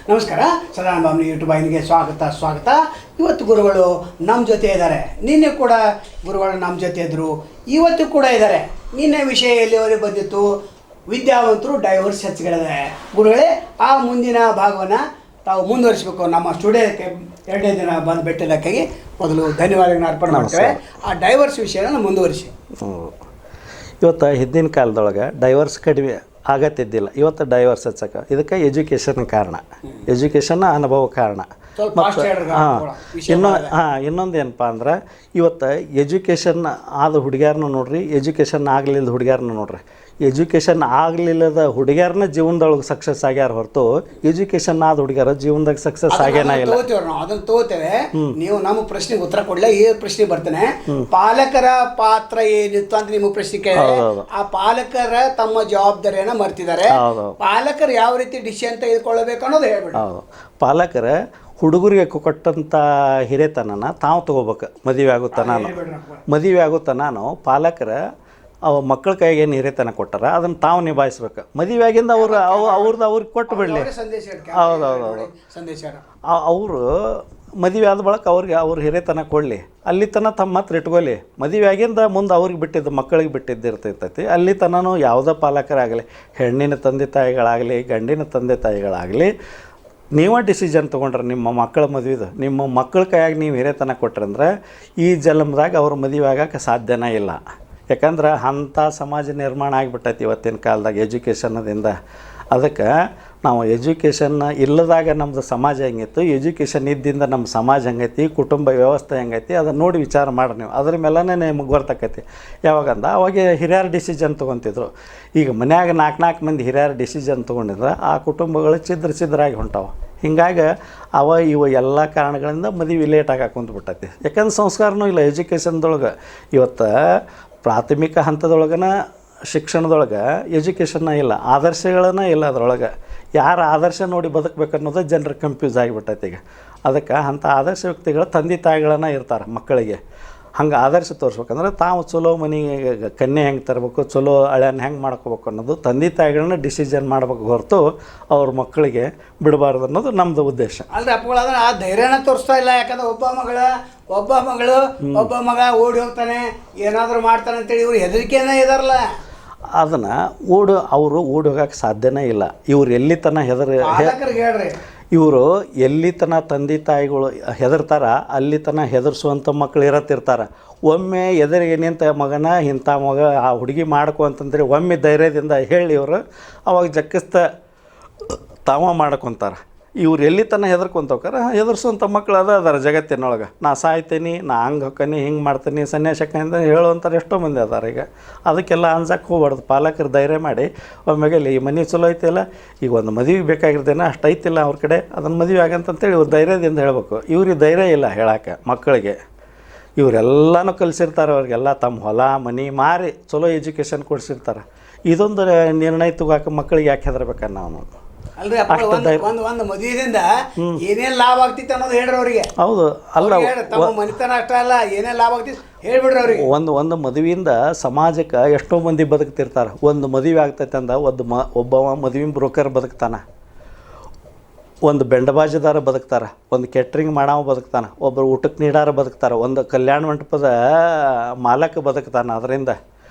ನಮಸ್ಕಾರ, ಸದಾನಂದ ಬಾಮ್ನಿ ಯೂಟ್ಯೂಬ್ ವಾಹಿನಿಗೆ ಸ್ವಾಗತ. ಇವತ್ತು ಗುರುಗಳು ನಮ್ಮ ಜೊತೆ ಇದ್ದಾರೆ. ನಿನ್ನೆ ಕೂಡ ಗುರುಗಳು ನಮ್ಮ ಜೊತೆ ಇದ್ದರು, ಇವತ್ತು ಕೂಡ ಇದ್ದಾರೆ. ನಿನ್ನೆ ವಿಷಯ ಎಲ್ಲಿವರೆಗೆ ಬಂದಿತ್ತು? ವಿದ್ಯಾವಂತರು ಡೈವರ್ಸ್ ಹೆಚ್ಚುಗಳಿದೆ. ಗುರುಗಳೇ, ಆ ಮುಂದಿನ ಭಾಗವನ್ನು ತಾವು ಮುಂದುವರಿಸಬೇಕು. ನಮ್ಮ ಸ್ಟುಡಿಯೋಕ್ಕೆ ಎರಡನೇ ದಿನ ಬಂದು ಭೇಟಿಯಾಗಿ ಮೊದಲು ಧನ್ಯವಾದಗಳನ್ನ ಅರ್ಪಣೆ ಮಾಡ್ತೇವೆ. ಆ ಡೈವರ್ಸ್ ವಿಷಯನ ಮುಂದುವರಿಸಿ. ಇವತ್ತು ಹಿಂದಿನ ಕಾಲದೊಳಗೆ ಡೈವರ್ಸ್ ಕಡಿಮೆ ಆಗತ್ತಿದ್ದಿಲ್ಲ. ಇವತ್ತು ಡೈವರ್ಸ್ ಹೆಚ್ಚಕ್ಕೆ ಇದಕ್ಕೆ ಎಜುಕೇಷನ್ ಕಾರಣ, ಎಜುಕೇಷನ್ ಅನುಭವ ಕಾರಣ. ಇನ್ನೊಂದು ಏನಪ್ಪ ಅಂದ್ರೆ, ಇವತ್ತು ಎಜುಕೇಷನ್ ಆದ ಹುಡುಗ್ಯಾರನ್ನ ನೋಡ್ರಿ, ಎಜುಕೇಷನ್ ಆಗಲಿಲ್ಲದ ಹುಡುಗ್ಯಾರನ್ನ ನೋಡ್ರಿ. ಎಜುಕೇಷನ್ ಆಗಲಿಲ್ಲದ ಹುಡುಗ್ಯಾರನ್ನ ಜೀವನದೊಳಗೆ ಸಕ್ಸಸ್ ಆಗ್ಯಾರ ಹೊರತು ಎಜುಕೇಷನ್ ಆದ ಹುಡುಗ್ಯಾರ ಜೀವನದಾಗ ಸಕ್ಸಸ್ ಆಗ್ಯಾನ ಇಲ್ಲ. ನಾವು ಅದನ್ನು ತಗೋತೇವೆ. ನೀವು ನಮ್ಮ ಪ್ರಶ್ನೆಗೆ ಉತ್ತರ ಕೊಡಲ್ಲ. ಈ ಪ್ರಶ್ನೆ ಬರ್ತೇನೆ, ಪಾಲಕರ ಪಾತ್ರ ಏನಿತ್ತು ಅಂತ ನಿಮ್ಮ ಪ್ರಶ್ನೆ ಕೇಳಿ. ಆ ಪಾಲಕರ ತಮ್ಮ ಜವಾಬ್ದಾರಿಯನ್ನ ಮರ್ತಿದ್ದಾರೆ. ಪಾಲಕರು ಯಾವ ರೀತಿ ಡಿಸಿಷನ್ ತೆಗೆದುಕೊಳ್ಳಬೇಕು ಅನ್ನೋದು ಹೇಳ್ಬಿಡಿ. ಹೌದು, ಪಾಲಕರ ಹುಡುಗರಿಗೆ ಕೊಟ್ಟಂಥ ಹಿರೇತನನ ತಾವು ತೊಗೋಬೇಕು. ಮದುವೆ ಆಗುತ್ತ ನಾನು ಪಾಲಕರ ಮಕ್ಕಳ ಕೈಗೆ ಏನು ಹಿರೇತನ ಕೊಟ್ಟಾರ ಅದನ್ನು ತಾವು ನಿಭಾಯಿಸ್ಬೇಕು. ಮದುವೆಯಾಗಿಂದ ಅವ್ರಿಗೆ ಕೊಟ್ಟು ಬಿಡಲಿ. ಹೌದೌದು, ಅವರು ಮದುವೆ ಆದ ಬಳಿಕ ಅವ್ರ ಹಿರೇತನ ಕೊಡಲಿ. ಅಲ್ಲಿ ತನಕ ತಮ್ಮ ಹತ್ರ ಇಟ್ಕೊಳ್ಳಿ. ಮದುವೆಯಾಗಿಂದ ಮುಂದೆ ಅವ್ರಿಗೆ ಬಿಟ್ಟಿದ್ದು ಮಕ್ಕಳಿಗೆ ಬಿಟ್ಟಿದ್ದಿರ್ತೈತಿ. ಅಲ್ಲಿ ತನೂ ಯಾವುದೇ ಪಾಲಕರಾಗಲಿ, ಹೆಣ್ಣಿನ ತಂದೆ ತಾಯಿಗಳಾಗಲಿ, ಗಂಡಿನ ತಂದೆ ತಾಯಿಗಳಾಗಲಿ, ನೀವೇ ಡಿಸಿಷನ್ ತೊಗೊಂಡ್ರೆ ನಿಮ್ಮ ಮಕ್ಕಳ ಮದುವೆದು, ನಿಮ್ಮ ಮಕ್ಕಳ ಕೈಯಾಗಿ ನೀವು ಹಿರೇತನ ಕೊಟ್ರಂದ್ರೆ ಈ ಜನ್ಮದಾಗ ಅವ್ರ ಮದುವೆ ಆಗೋಕ್ಕೆ ಸಾಧ್ಯನೇ ಇಲ್ಲ. ಯಾಕಂದ್ರೆ ಅಂಥ ಸಮಾಜ ನಿರ್ಮಾಣ ಆಗಿಬಿಟ್ಟೈತಿ ಇವತ್ತಿನ ಕಾಲದಾಗ ಎಜುಕೇಷನ್ದಿಂದ. ಅದಕ್ಕೆ ನಾವು ಎಜುಕೇಷನ್ ಇಲ್ಲದಾಗ ನಮ್ಮದು ಸಮಾಜ ಹೆಂಗಿತ್ತು, ಎಜುಕೇಷನ್ ಇದ್ದಿಂದ ನಮ್ಮ ಸಮಾಜ ಹೆಂಗೈತಿ, ಕುಟುಂಬ ವ್ಯವಸ್ಥೆ ಹೆಂಗೈತಿ, ಅದನ್ನು ನೋಡಿ ವಿಚಾರ ಮಾಡಿ ನೀವು. ಅದ್ರ ಮೇಲೇ ನಿಮಗೆ ಗೊತ್ತಾಕೈತಿ. ಯಾವಾಗಂದ ಅವಾಗ ಹಿರಿಯರು ಡಿಸಿಷನ್ ತೊಗೊತಿದ್ರು. ಈಗ ಮನ್ಯಾಗ ನಾಲ್ಕು ಮಂದಿ ಹಿರಿಯರು ಡಿಸಿಷನ್ ತೊಗೊಂಡಿದ್ರೆ ಆ ಕುಟುಂಬಗಳು ಛಿದ್ರಾಗಿ ಹೊಂಟಾವೆ. ಹಿಂಗಾಗಿ ಇವು ಎಲ್ಲ ಕಾರಣಗಳಿಂದ ಮದುವೆ ಲೇಟಾಗಿ ಕುಂತ್ಬಿಟ್ಟೈತಿ. ಯಾಕಂದ್ರೆ ಸಂಸ್ಕಾರನೂ ಇಲ್ಲ ಎಜುಕೇಷನ್ದೊಳಗೆ. ಇವತ್ತು ಪ್ರಾಥಮಿಕ ಹಂತದೊಳಗನ ಶಿಕ್ಷಣದೊಳಗೆ ಎಜುಕೇಷನ್ನ ಇಲ್ಲ, ಆದರ್ಶಗಳನ್ನ ಇಲ್ಲ. ಅದರೊಳಗೆ ಯಾರು ಆದರ್ಶ ನೋಡಿ ಬದುಕಬೇಕನ್ನೋದು ಜನರಿಗೆ ಕನ್ಫ್ಯೂಸ್ ಆಗಿಬಿಟ್ಟೈತಿ ಈಗ. ಅದಕ್ಕೆ ಅಂಥ ಆದರ್ಶ ವ್ಯಕ್ತಿಗಳು ತಂದೆ ತಾಯಿಗಳನ್ನ ಇರ್ತಾರೆ ಮಕ್ಕಳಿಗೆ. ಹಂಗೆ ಆದರ್ಶ ತೋರಿಸ್ಬೇಕಂದ್ರೆ ತಾವು ಚಲೋ ಮನೆಗೆ ಕನ್ಯೆ ಹೆಂಗೆ ತರಬೇಕು, ಚಲೋ ಹಳೆಯನ್ನ ಹೆಂಗೆ ಮಾಡ್ಕೋಬೇಕು ಅನ್ನೋದು ತಂದೆ ತಾಯಿಗಳನ್ನ ಡಿಸಿಷನ್ ಮಾಡ್ಬೇಕು ಹೊರತು ಅವ್ರ ಮಕ್ಕಳಿಗೆ ಬಿಡಬಾರ್ದು ಅನ್ನೋದು ನಮ್ಮದು ಉದ್ದೇಶ. ಅಲ್ರಿ ಅಪ್ಪಗಳಾದ್ರೆ ಆ ಧೈರ್ಯನ ತೋರಿಸ್ತಾ ಇಲ್ಲ. ಯಾಕಂದ್ರೆ ಒಬ್ಬ ಮಗ ಓಡಿ ಹೋಗ್ತಾನೆ, ಏನಾದರೂ ಮಾಡ್ತಾನೆ ಅಂತೇಳಿ ಇವ್ರು ಹೆದರಿಕೆನೇ ಇದಾರಲ್ಲ. ಅದನ್ನು ಅವರು ಓಡಿ ಹೋಗೋಕ್ಕೆ ಸಾಧ್ಯನೇ ಇಲ್ಲ. ಇವ್ರು ಎಲ್ಲಿ ತನಕ ಹೇಳ್ರಿ, ಇವರು ಎಲ್ಲಿ ತನಕ ತಂದೆ ತಾಯಿಗಳು ಹೆದರ್ತಾರ ಅಲ್ಲಿ ತನಕ ಹೆದರ್ಸುವಂಥ ಮಕ್ಕಳು ಇರತ್ತಿರ್ತಾರೆ. ಒಮ್ಮೆ ಎದುರಿಗೆ ನಿಂತ ಮಗನ ಇಂಥ ಮಗ ಆ ಹುಡುಗಿ ಮಾಡ್ಕೊ ಅಂತಂದ್ರೆ ಒಮ್ಮೆ ಧೈರ್ಯದಿಂದ ಹೇಳಿ ಇವರು ಅವಾಗ ಜಕ್ಕಿಸ್ತ ತಾವ ಮಾಡ್ಕೊತಾರೆ. ಇವ್ರು ಎಲ್ಲಿ ತನಕ ಹೆದರ್ಕೊಂತವ್ಕಾರ ಹೆದರ್ಸುವಂಥ ಮಕ್ಕಳು ಅದಾರ ಜಗತ್ತಿನೊಳಗೆ. ನಾ ಸಾಯ್ತೀನಿ, ನಾ ಹಂಗೆ ಹೊಕ್ಕನಿ, ಹಿಂಗೆ ಮಾಡ್ತೀನಿ, ಸನ್ಯಾಸಕ್ಕಿಂತ ಹೇಳುವಂಥವ್ರು ಎಷ್ಟೋ ಮಂದಿ ಅದಾರ. ಈಗ ಅದಕ್ಕೆಲ್ಲ ಅಂಜಕ್ಕೆ ಹೋಗ್ಬಾರ್ದು. ಪಾಲಕರು ಧೈರ್ಯ ಮಾಡಿ ಒಮ್ಮೆಗೆ ಈ ಮನೆ ಚಲೋ ಐತಿಲ್ಲ, ಈಗ ಒಂದು ಮದುವೆ ಬೇಕಾಗಿರ್ತೇನೆ ಅಷ್ಟು ಐತಿಲ್ಲ ಅವ್ರ ಕಡೆ, ಅದನ್ನು ಮದುವೆ ಆಗಂತಂತೇಳಿ ಇವ್ರು ಧೈರ್ಯದಿಂದ ಹೇಳಬೇಕು. ಇವ್ರಿಗೆ ಧೈರ್ಯ ಇಲ್ಲ ಹೇಳೋಕ್ಕೆ ಮಕ್ಕಳಿಗೆ. ಇವರೆಲ್ಲನೂ ಕಲಿಸಿರ್ತಾರೆ. ಅವ್ರಿಗೆಲ್ಲ ತಮ್ಮ ಹೊಲ ಮನೆ ಮಾರಿ ಚಲೋ ಎಜುಕೇಷನ್ ಕೊಡಿಸಿರ್ತಾರೆ. ಇದೊಂದು ನಿರ್ಣಯ ತಗೋಕೆ ಮಕ್ಕಳಿಗೆ ಯಾಕೆ ಹೆದರ್ಬೇಕನ್ನ ನಾವು? ಅಲ್ರಿ ಒಂದು ಮದುವೆದಿಂದ ಏನೇನ್ ಲಾಭ ಆಗ್ತಿತ್ತು ಅನ್ನೋದು ಹೇಳ್ರಿ ಅವ್ರಿಗೆ. ಹೌದು, ಅಲ್ಲ ತಮ್ಮ ಮನಿತನ ಅಷ್ಟ ಅಲ್ಲ, ಏನೇನ್ ಲಾಭ ಆಗ್ತಿತ್ತು ಹೇಳ್ಬಿಡ್ರಿ ಅವ್ರಿಗೆ. ಒಂದು ಮದುವೆಯಿಂದ ಸಮಾಜಕ್ಕೆ ಎಷ್ಟೋ ಮಂದಿ ಬದುಕ್ತಿರ್ತಾರೆ. ಒಂದು ಮದುವೆ ಆಗ್ತೈತೆ ಅಂದ ಒಬ್ಬ ಮದುವೆ ಬ್ರೋಕರ್ ಬದುಕ್ತಾನೆ, ಒಂದು ಬೆಂಡಬಾಜಿದಾರ ಬದುಕ್ತಾರೆ, ಒಂದು ಕೆಟ್ರಿಂಗ್ ಮಾಡವ ಬದುಕ್ತಾನೆ, ಒಬ್ಬರು ಊಟಕ್ಕೆ ನೀಡಾರ ಬದುಕ್ತಾರೆ, ಒಂದು ಕಲ್ಯಾಣ ಮಂಟಪದ ಮಾಲಕ ಬದುಕ್ತಾನೆ. ಅದರಿಂದ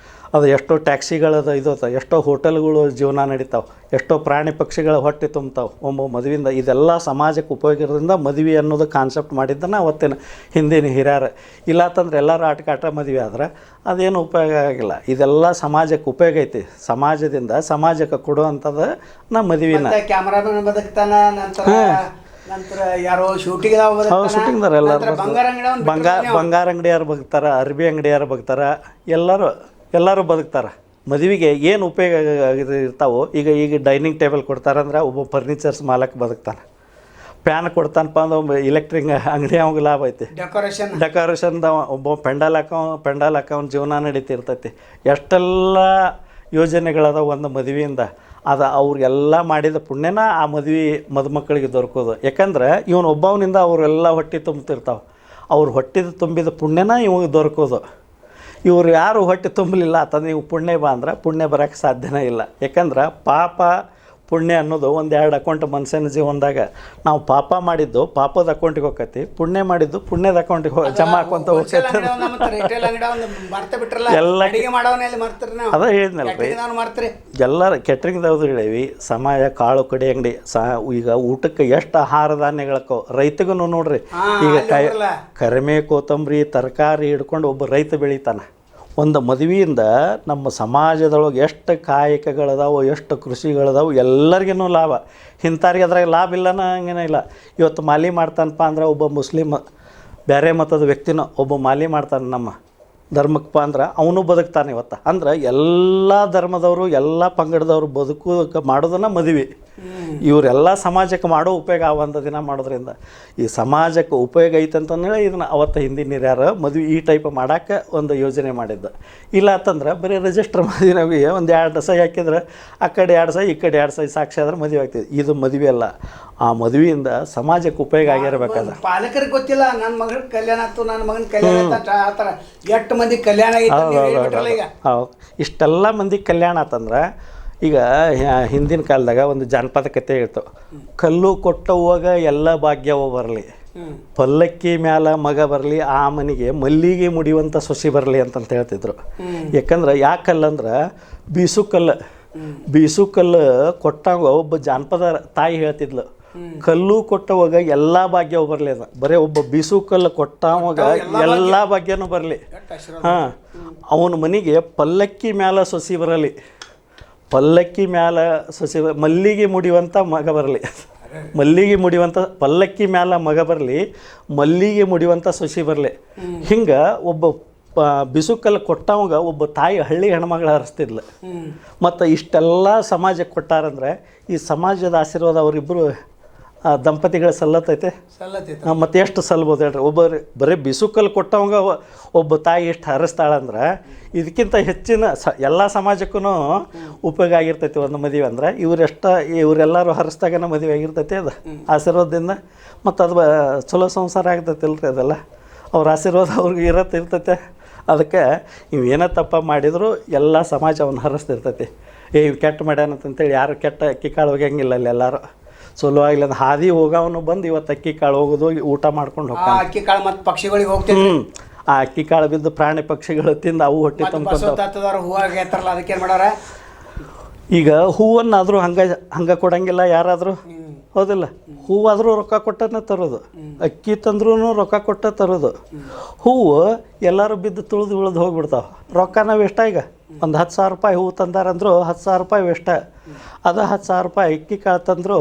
ಅದು ಎಷ್ಟೋ ಟ್ಯಾಕ್ಸಿಗಳದ ಎಷ್ಟೋ ಹೋಟೆಲ್ಗಳು ಜೀವನ ನಡೀತಾವೆ, ಎಷ್ಟೋ ಪ್ರಾಣಿ ಪಕ್ಷಿಗಳ ಹೊಟ್ಟೆ ತುಂಬ್ತಾವೆ ಒಬ್ಬ ಮದುವೆಯಿಂದ. ಇದೆಲ್ಲ ಸಮಾಜಕ್ಕೆ ಉಪಯೋಗ ಇರೋದ್ರಿಂದ ಮದುವೆ ಅನ್ನೋದು ಕಾನ್ಸೆಪ್ಟ್ ಮಾಡಿದ್ದನ್ನು ಅವತ್ತಿನ ಹಿಂದಿನ ಹಿರಿಯರು. ಇಲ್ಲಾತಂದ್ರೆ ಎಲ್ಲರೂ ಆಟ ಮದುವೆ ಆದ್ರೆ ಅದೇನು ಉಪಯೋಗ ಆಗಿಲ್ಲ. ಇದೆಲ್ಲ ಸಮಾಜಕ್ಕೆ ಉಪಯೋಗ ಐತಿ. ಸಮಾಜದಿಂದ ಸಮಾಜಕ್ಕೆ ಕೊಡುವಂಥದ್ದು ನಮ್ಮ ಮದುವೆನ. ಕ್ಯಾಮ್ರಾಮನ್ ಬದುಕ್ತಾನ, ನಂತರ ಯಾರೋ ಶೂಟಿಂಗ್ದಾರ ಎಲ್ಲರೂ, ಬಂಗಾರ ಅಂಗಡಿಯಾರು ಬದುಕ್ತಾರೆ, ಅರ್ಬಿ ಅಂಗಡಿಯಾರು ಬದುಕ್ತಾರೆ, ಎಲ್ಲರೂ ಬದುಕ್ತಾರೆ. ಮದುವೆಗೆ ಏನು ಉಪಯೋಗ ಇರ್ತಾವೋ ಈಗ ಡೈನಿಂಗ್ ಟೇಬಲ್ ಕೊಡ್ತಾರಂದ್ರೆ ಒಬ್ಬ ಫರ್ನಿಚರ್ಸ್ ಮಾಲಕ್ ಬದುಕ್ತಾನೆ. ಫ್ಯಾನ್ ಕೊಡ್ತಾನಪ್ಪ ಅಂದ್ರೆ ಒಬ್ಬ ಎಲೆಕ್ಟ್ರಿಕ್ ಅಂಗಡಿ ಅವಂಗೆ ಲಾಭ ಐತಿ. ಡೆಕೋರೇಷನ್ದ ಒಬ್ಬ ಪೆಂಡಾಲ್ ಹಾಕೋನ್ ಜೀವನ ನಡೀತಿರ್ತೈತಿ. ಎಷ್ಟೆಲ್ಲ ಯೋಜನೆಗಳದ ಒಂದು ಮದುವೆಯಿಂದ. ಅವ್ರಿಗೆಲ್ಲ ಮಾಡಿದ ಪುಣ್ಯನ ಆ ಮದುಮಕ್ಕಳಿಗೆ ದೊರಕೋದು. ಯಾಕಂದ್ರೆ ಇವನು ಒಬ್ಬವನಿಂದ ಅವರೆಲ್ಲ ಹೊಟ್ಟೆ ತುಂಬ್ತಿರ್ತಾವೆ. ಅವ್ರು ಹೊಟ್ಟೆದು ತುಂಬಿದ ಪುಣ್ಯನ ಇವಾಗ ದೊರಕೋದು. ಇವ್ರು ಯಾರು ಹೊಟ್ಟೆ ತುಂಬಲಿಲ್ಲ ಅಂತಂದ್ರೆ ನೀವು ಪುಣ್ಯ ಬಾ ಅಂದ್ರೆ ಪುಣ್ಯ ಬರೋಕ್ಕೆ ಸಾಧ್ಯನೇ ಇಲ್ಲ. ಯಾಕಂದ್ರೆ ಪಾಪ ಪುಣ್ಯ ಅನ್ನೋದು ಒಂದೆರಡು ಅಕೌಂಟ್ ಮನುಷ್ಯನ ಜೀವನದಾಗ ನಾವು ಪಾಪ ಮಾಡಿದ್ದು ಪಾಪದ ಅಕೌಂಟಿಗೆ ಹೋಗತಿ, ಪುಣ್ಯ ಮಾಡಿದ್ದು ಪುಣ್ಯದ ಅಕೌಂಟಿಗೆ ಜಮಾ ಹಾಕೊಂತ ಹೋಗ್ತೈತೆ. ಎಲ್ಲ ಅದ ಹೇಳಿದ್ನಲ್ಲ ರೀ, ಎಲ್ಲರ ಕೆಟ್ರಿಂಗ್ದವ್ದು ಹೇಳೀವಿ. ಸಮಾಜ ಕಾಳು ಕಡಿ ಅಂಗಡಿ ಈಗ ಊಟಕ್ಕೆ ಎಷ್ಟು ಆಹಾರ ಧಾನ್ಯಗಳಕ್ಕೋ ರೈತಗೂ ನೋಡ್ರಿ. ಈಗ ಕರಿಮೆ ಕೊತ್ತಂಬರಿ ತರಕಾರಿ ಹಿಡ್ಕೊಂಡು ಒಬ್ಬ ರೈತ ಬೆಳಿತಾನೆ. ಒಂದು ಮದುವೆಯಿಂದ ನಮ್ಮ ಸಮಾಜದೊಳಗೆ ಎಷ್ಟು ಕಾಯಕಗಳದಾವು, ಎಷ್ಟು ಕೃಷಿಗಳದಾವು, ಎಲ್ಲರಿಗೂ ಲಾಭ. ಇಂಥವ್ರಿಗೆ ಅದ್ರಾಗ ಲಾಭ ಇಲ್ಲನ ಹಂಗೇನೇ ಇಲ್ಲ. ಇವತ್ತು ಮಾಲಿ ಮಾಡ್ತಾನಪ್ಪ ಅಂದ್ರೆ ಒಬ್ಬ ಮುಸ್ಲಿಮ್ ಬೇರೆ ಮತದ ವ್ಯಕ್ತಿನೂ ಒಬ್ಬ ಮಾಲಿ ಮಾಡ್ತಾನೆ ನಮ್ಮ ಧರ್ಮಕ್ಕಪ್ಪ ಅಂದ್ರೆ ಅವನು ಬದುಕ್ತಾನೆ ಇವತ್ತು. ಅಂದ್ರೆ ಎಲ್ಲ ಧರ್ಮದವರು ಎಲ್ಲ ಪಂಗಡದವರು ಬದುಕು ಮಾಡೋದನ್ನ ಮದುವೆ. ಇವರೆಲ್ಲ ಸಮಾಜಕ್ಕೆ ಮಾಡೋ ಉಪಯೋಗ ಒಂದು ದಿನ ಮಾಡೋದ್ರಿಂದ ಈ ಸಮಾಜಕ್ಕೆ ಉಪಯೋಗ ಐತೆ ಅಂತಂದೇಳಿ ಇದನ್ನು ಅವತ್ತು ಹಿಂದಿನ ಹಿರಿಯರು ಮದುವೆ ಈ ಟೈಪ್ ಮಾಡೋಕ್ಕೆ ಒಂದು ಯೋಜನೆ ಮಾಡಿದ್ದು. ಇಲ್ಲ ಅಂತಂದ್ರೆ ಬರೀ ರಿಜಿಸ್ಟರ್ ಮದುವೆನಾಗಿ ಒಂದು 2 ಸಹಿ ಹಾಕಿದ್ರೆ ಆ ಕಡೆ 2 ಸಹಿ ಈ ಕಡೆ 2 ಸಹಿ ಸಾಕ್ಷಿ ಆದ್ರೆ ಮದುವೆ ಆಗ್ತದೆ. ಇದು ಮದುವೆ ಅಲ್ಲ. ಆ ಮದುವೆಯಿಂದ ಸಮಾಜಕ್ಕೆ ಉಪಯೋಗ ಆಗಿರ್ಬೇಕಾದ ಪಾಲಕರಿಗೆ ಗೊತ್ತಿಲ್ಲ. ನನ್ನ ಮಗಳ ಕಲ್ಯಾಣ ಆಯ್ತು, ನನ್ನ ಮಗನ ಕಲ್ಯಾಣ ಆತರ ಎಷ್ಟು ಮಂದಿ ಕಲ್ಯಾಣ ಹೌದು. ಇಷ್ಟೆಲ್ಲ ಮಂದಿ ಕಲ್ಯಾಣ ಆತಂದ್ರೆ ಈಗ ಹಿಂದಿನ ಕಾಲದಾಗ ಒಂದು ಜಾನಪದ ಕತೆ ಹೇಳ್ತಾವೆ. ಕಲ್ಲು ಕೊಟ್ಟವಾಗ ಎಲ್ಲ ಭಾಗ್ಯವ ಬರಲಿ, ಪಲ್ಲಕ್ಕಿ ಮ್ಯಾಲ ಮಗ ಬರಲಿ, ಆ ಮನೆಗೆ ಮಲ್ಲಿಗೆ ಮುಡಿಯುವಂಥ ಸೊಸಿ ಬರಲಿ ಅಂತಂತ ಹೇಳ್ತಿದ್ರು. ಯಾಕಂದ್ರೆ ಯಾಕಲ್ಲಂದ್ರೆ ಬೀಸು ಕಲ್ಲು ಕೊಟ್ಟಾಗ ಒಬ್ಬ ಜಾನಪದ ತಾಯಿ ಹೇಳ್ತಿದ್ಲು, ಕಲ್ಲು ಕೊಟ್ಟವಾಗ ಎಲ್ಲ ಭಾಗ್ಯವು ಬರಲಿ. ಅದ ಬರೀ ಒಬ್ಬ ಬೀಸು ಕಲ್ಲು ಕೊಟ್ಟವಾಗ ಎಲ್ಲ ಭಾಗ್ಯನೂ ಬರಲಿ. ಹಾಂ, ಅವನ ಮನೆಗೆ ಪಲ್ಲಕ್ಕಿ ಮ್ಯಾಲ ಸೊಸಿ ಬರಲಿ, ಪಲ್ಲಕ್ಕಿ ಮ್ಯಾಲ ಸೊಸಿ ಮಲ್ಲಿಗೆ ಮುಡಿಯುವಂಥ ಮಗ ಬರಲಿ, ಮಲ್ಲಿಗೆ ಮುಡಿಯುವಂಥ ಪಲ್ಲಕ್ಕಿ ಮ್ಯಾಲ ಮಗ ಬರಲಿ, ಮಲ್ಲಿಗೆ ಮುಡಿಯುವಂಥ ಸೊಸಿ ಬರಲಿ. ಹಿಂಗೆ ಒಬ್ಬ ಬಿಸುಕಲ್ಲಿ ಕೊಟ್ಟವಾಗ ಒಬ್ಬ ತಾಯಿ ಹಳ್ಳಿ ಹೆಣ್ಮಗಳು ಹರಿಸ್ತಿದ್ಲು. ಮತ್ತು ಇಷ್ಟೆಲ್ಲ ಸಮಾಜಕ್ಕೆ ಕೊಟ್ಟಾರಂದ್ರೆ ಈ ಸಮಾಜದ ಆಶೀರ್ವಾದ ಅವರಿಬ್ಬರು ದಂಪತಿಗಳ ಸಲ್ಲತೈತೆ. ಮತ್ತು ಎಷ್ಟು ಸಲ್ಬೋದು ಹೇಳ್ರಿ. ಬರೀ ಬಿಸುಕಲ್ಲಿ ಕೊಟ್ಟವಾಗ ಒಬ್ಬ ತಾಯಿ ಎಷ್ಟು ಹರಿಸ್ತಾಳಂದ್ರೆ ಇದಕ್ಕಿಂತ ಹೆಚ್ಚಿನ ಎಲ್ಲ ಸಮಾಜಕ್ಕೂ ಉಪಯೋಗ ಆಗಿರ್ತೈತಿ ಒಂದು ಮದುವೆ ಅಂದ್ರೆ. ಇವರೆಲ್ಲರೂ ಹರಿಸ್ದಾಗನ ಮದುವೆ ಆಗಿರ್ತೈತಿ ಅದು ಆಶೀರ್ವಾದದಿಂದ. ಮತ್ತು ಅದು ಚಲೋ ಸಂಸಾರ ಆಗ್ತೈತಿಲ್ರಿ. ಅದೆಲ್ಲ ಅವ್ರ ಆಶೀರ್ವಾದ ಅವ್ರಿಗೆ ಇರ್ತೈತೆ. ಅದಕ್ಕೆ ಇವೇನೋ ತಪ್ಪ ಮಾಡಿದ್ರು ಎಲ್ಲ ಸಮಾಜ ಅವನ್ನ ಹರಿಸ್ತಿರ್ತೈತಿ. ಇವು ಕೆಟ್ಟ ಮಾಡ್ಯಾನಂತಂತೇಳಿ ಯಾರು ಕೆಟ್ಟ ಅಕ್ಕಿ ಕಾಳು ಹೋಗಂಗಿಲ್ಲ. ಅಲ್ಲಿ ಎಲ್ಲರೂ ಚಲೋ ಆಗಿಲ್ಲ ಅಂದ್ರೆ ಹಾದಿ ಹೋಗೋವನು ಬಂದು ಇವತ್ತು ಅಕ್ಕಿ ಕಾಳು ಹೋಗೋದು ಹೋಗಿ ಊಟ ಮಾಡ್ಕೊಂಡು ಹೋಗ್ತಾನೆ. ಅಕ್ಕಿ ಕಾಳು ಮತ್ತು ಪಕ್ಷಿಗಳಿಗೆ ಹೋಗ್ತೀವಿ. ಆ ಅಕ್ಕಿ ಕಾಳು ಬಿದ್ದು ಪ್ರಾಣಿ ಪಕ್ಷಿಗಳು ತಿಂದು ಅವು ಹೊಟ್ಟೆ ತುಂಬ್ಕೊಂತಾರ. ಹೂವಾಗೈತಾರಲ್ಲ ಅದಕ್ಕೇನು ಮಾಡಾರ? ಈಗ ಹೂವನ್ನಾದರೂ ಹಂಗೆ ಕೊಡಂಗಿಲ್ಲ ಯಾರಾದರೂ, ಹೌದಿಲ್ಲ? ಹೂವಾದರೂ ರೊಕ್ಕ ಕೊಟ್ಟನೇ ತರೋದು, ಅಕ್ಕಿ ತಂದ್ರೂ ರೊಕ್ಕ ಕೊಟ್ಟ ತರೋದು. ಹೂವು ಎಲ್ಲರೂ ಬಿದ್ದು ತುಳಿದು ಉಳಿದು ಹೋಗ್ಬಿಡ್ತಾವೆ. ರೊಕ್ಕನ ವೇಷ್ಟ. ಈಗ ಒಂದು 10,000 ರೂಪಾಯಿ ಹೂವು ತಂದಾರಂದ್ರು 10,000 ರೂಪಾಯಿ ವೇಷ್ಟ. ಅದು 10,000 ರೂಪಾಯಿ ಅಕ್ಕಿ ಕಾಳು ತಂದರೂ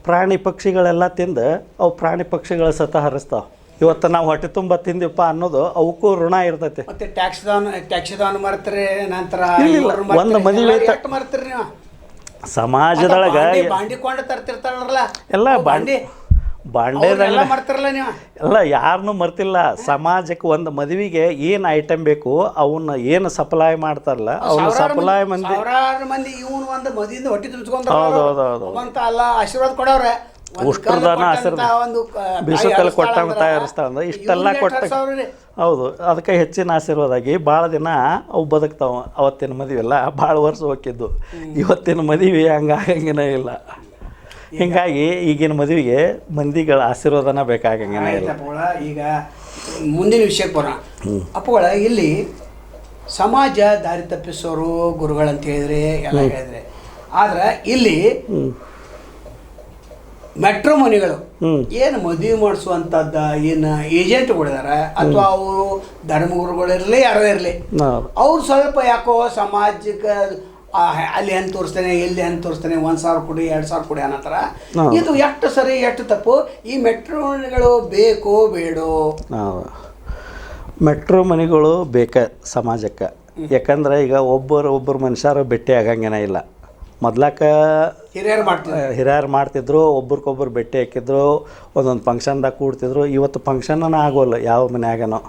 ಪ್ರಾಣಿ ಪಕ್ಷಿಗಳೆಲ್ಲ ತಿಂದು ಅವು ಪ್ರಾಣಿ ಪಕ್ಷಿಗಳ ಸತ ಹರಿಸ್ತಾವೆ. ಇವತ್ತು ನಾವು ಹೊಟ್ಟೆ ತುಂಬ ತಿಂದಿವಪ್ಪ ಅನ್ನೋದು ಅವಕ್ಕೂ ಋಣ ಇರ್ತೈತಿ. ಮತ್ತೆ ಟ್ಯಾಕ್ಸಿದವನು ಮರ್ತಾರೆ. ನಂತರ ಒಂದು ಮದುವೆ ಮರ್ತೀರಿ ನೀವು ಸಮಾಜದೊಳಗೆ ಬಾಂಡಿಕೊಂಡು ತರ್ತಿರ್ತಾರಲ್ಲ ಎಲ್ಲ ಬಾಂಡೆದಾಗ ಮರ್ತಿರಲ್ಲ ನೀವು. ಎಲ್ಲ ಯಾರನ್ನೂ ಮರ್ತಿಲ್ಲ. ಸಮಾಜಕ್ಕೆ ಒಂದು ಮದುವೆಗೆ ಏನು ಐಟಮ್ ಬೇಕು ಅವನ್ನ ಏನು ಸಪ್ಲೈ ಮಾಡ್ತಾರಲ್ಲ ಅವನ್ನ ಸಪ್ಲೈ ಮಂದಿ ಇವನು ಒಂದು ಮದುವೆಯಿಂದ ಹೊಟ್ಟೆ ತುಂಬಿಸ್ಕೊಂಡು ಹೌದು ಅಲ್ಲ ಆಶೀರ್ವಾದ ಕೊಡವ್ರೆ. ಉಷ್ಟ್ರದಾನ ಆಶೀರ್ವಾದ ಬಿಸುಕಲ್ಲಿ ಕೊಟ್ಟಂತ ಇರಿಸ್ತಾವಂದ್ರೆ ಇಷ್ಟೆಲ್ಲ ಕೊಟ್ಟ. ಹೌದು, ಅದಕ್ಕೆ ಹೆಚ್ಚಿನ ಆಶೀರ್ವಾದ ಆಗಿ ಭಾಳ ದಿನ ಅವು ಬದುಕ್ತಾವೆ. ಅವತ್ತಿನ ಮದುವೆ ಎಲ್ಲ ಭಾಳ ವರ್ಷ ಹೋಗಿದ್ದು. ಇವತ್ತಿನ ಮದುವೆ ಹಂಗಾಗಂಗೇ ಇಲ್ಲ. ಹೀಗಾಗಿ ಈಗಿನ ಮದುವೆಗೆ ಮಂದಿಗಳ ಆಶೀರ್ವಾದನ ಬೇಕಾಗಂಗೇ ಇಲ್ಲ. ಈಗ ಮುಂದಿನ ವಿಷಯಕ್ಕೆ ಬರೋಣ ಅಪ್ಪಗಳ. ಇಲ್ಲಿ ಸಮಾಜ ದಾರಿ ತಪ್ಪಿಸೋರು ಗುರುಗಳಂತ ಹೇಳಿದ್ರೆ ಎಲ್ಲ ಹೇಳಿದ್ರೆ, ಆದ್ರೆ ಇಲ್ಲಿ ಮೆಟ್ರೋಮನಿಗಳು ಏನು ಮದುವೆ ಮಾಡಿಸುವಂಥದ್ದು ಏನು ಏಜೆಂಟ್ಗಳಿದಾರ ಅಥವಾ ಅವರು ಧರ್ಮಗುರುಗಳಿರಲಿ ಯಾರೋ ಇರಲಿ, ಅವ್ರು ಸ್ವಲ್ಪ ಯಾಕೋ ಸಮಾಜಕ್ಕೆ ಅಲ್ಲಿ ಹೆಣ್ಣು ತೋರಿಸ್ತಾನೆ ಇಲ್ಲಿ ಹೆಣ್ಣು ತೋರಿಸ್ತಾನೆ 1,000 ಕೊಡಿ 2,000 ಕೊಡಿ ಅನ್ನತ್ತಾರ. ಇದು ಎಷ್ಟು ಸರಿ ಎಷ್ಟು ತಪ್ಪು? ಈ ಮೆಟ್ರೋಮನಿಗಳು ಬೇಕೋ ಬೇಡೋ? ಮೆಟ್ರೋಮನಿಗಳು ಬೇಕ ಸಮಾಜಕ್ಕೆ. ಯಾಕಂದ್ರೆ ಈಗ ಒಬ್ಬರು ಮನುಷ್ಯರು ಭೇಟಿ ಆಗಂಗೇನ ಇಲ್ಲ. ಮೊದ್ಲಾಕ ಹಿರಿಯರು ಮಾಡ್ತಿದ್ರು, ಒಬ್ರಿಗೊಬ್ರು ಭೇಟಿ ಹಾಕಿದ್ರು, ಒಂದೊಂದು ಫಂಕ್ಷನ್ದಾಗ ಕೂಡ್ತಿದ್ರು. ಇವತ್ತು ಫಂಕ್ಷನ್ನ ಆಗೋಲ್ಲ ಯಾವ ಮನ್ಯಾಗನೋ.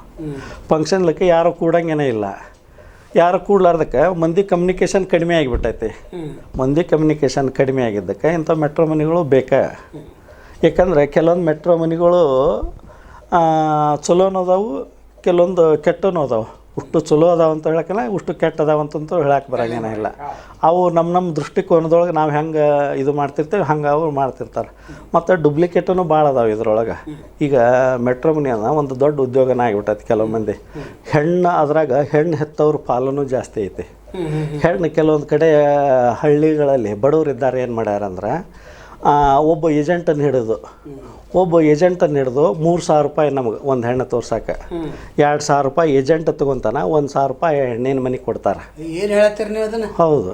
ಫಂಕ್ಷನ್ಲಕ್ಕೆ ಯಾರು ಕೂಡಂಗೇನೇ ಇಲ್ಲ. ಯಾರು ಕೂಡ್ಲಾರ್ದಕ್ಕೆ ಮಂದಿ ಕಮ್ಯುನಿಕೇಷನ್ ಕಡಿಮೆ ಆಗಿಬಿಟ್ಟೈತಿ. ಮಂದಿ ಕಮ್ಯುನಿಕೇಷನ್ ಕಡಿಮೆ ಆಗಿದ್ದಕ್ಕೆ ಇಂಥ ಮೆಟ್ರೋ ಮನಿಗಳು ಬೇಕಾ. ಯಾಕಂದರೆ ಕೆಲವೊಂದು ಮೆಟ್ರೋ ಮನಿಗಳು ಚಲೋನೂ ಅದಾವು, ಕೆಲವೊಂದು ಕೆಟ್ಟನೂ ಅದಾವೆ. ಉಷ್ಟು ಚಲೋ ಅದಾವ ಅಂತ ಹೇಳಕ್ಕನ ಉಷ್ಟು ಕೆಟ್ಟ ಅದಾವ ಅಂತಂತೂ ಹೇಳಕ್ಕೆ ಬರೋಂಗೇನ ಇಲ್ಲ. ಅವು ನಮ್ಮ ದೃಷ್ಟಿಕೋನದೊಳಗೆ ನಾವು ಹೆಂಗೆ ಇದು ಮಾಡ್ತಿರ್ತೀವಿ ಹಂಗೆ ಅವ್ರು ಮಾಡ್ತಿರ್ತಾರೆ. ಮತ್ತು ಡುಪ್ಲಿಕೇಟೂ ಭಾಳ ಅದಾವೆ ಇದ್ರೊಳಗೆ. ಈಗ ಮೆಟ್ರೋಮನಿಯನ್ನ ಒಂದು ದೊಡ್ಡ ಉದ್ಯೋಗನ ಆಗಿಬಿಟ್ಟೈತಿ ಕೆಲವು ಮಂದಿ. ಹೆಣ್ಣು ಅದ್ರಾಗ ಹೆಣ್ಣು ಹೆತ್ತವ್ರ ಪಾಲೂ ಜಾಸ್ತಿ ಐತಿ. ಹೆಣ್ಣು ಕೆಲವೊಂದು ಕಡೆ ಹಳ್ಳಿಗಳಲ್ಲಿ ಬಡವರು ಇದ್ದಾರೆ ಏನು ಮಾಡ್ಯಾರಂದ್ರೆ ಒಬ್ಬ ಏಜೆಂಟನ್ನು ಹಿಡಿದು 3,000 ರೂಪಾಯಿ ನಮಗೆ ಒಂದು ಹೆಣ್ಣು ತೋರ್ಸಕ್ಕೆ 2,000 ರೂಪಾಯಿ ಏಜೆಂಟ್ ತೊಗೊತಾನ, 1,000 ರೂಪಾಯಿ ಹೆಣ್ಣಿನ ಮನೆಗೆ ಕೊಡ್ತಾರೆ. ಏನು ಹೇಳ್ತೀರಿ ನೀವು ಅದನ್ನು? ಹೌದು.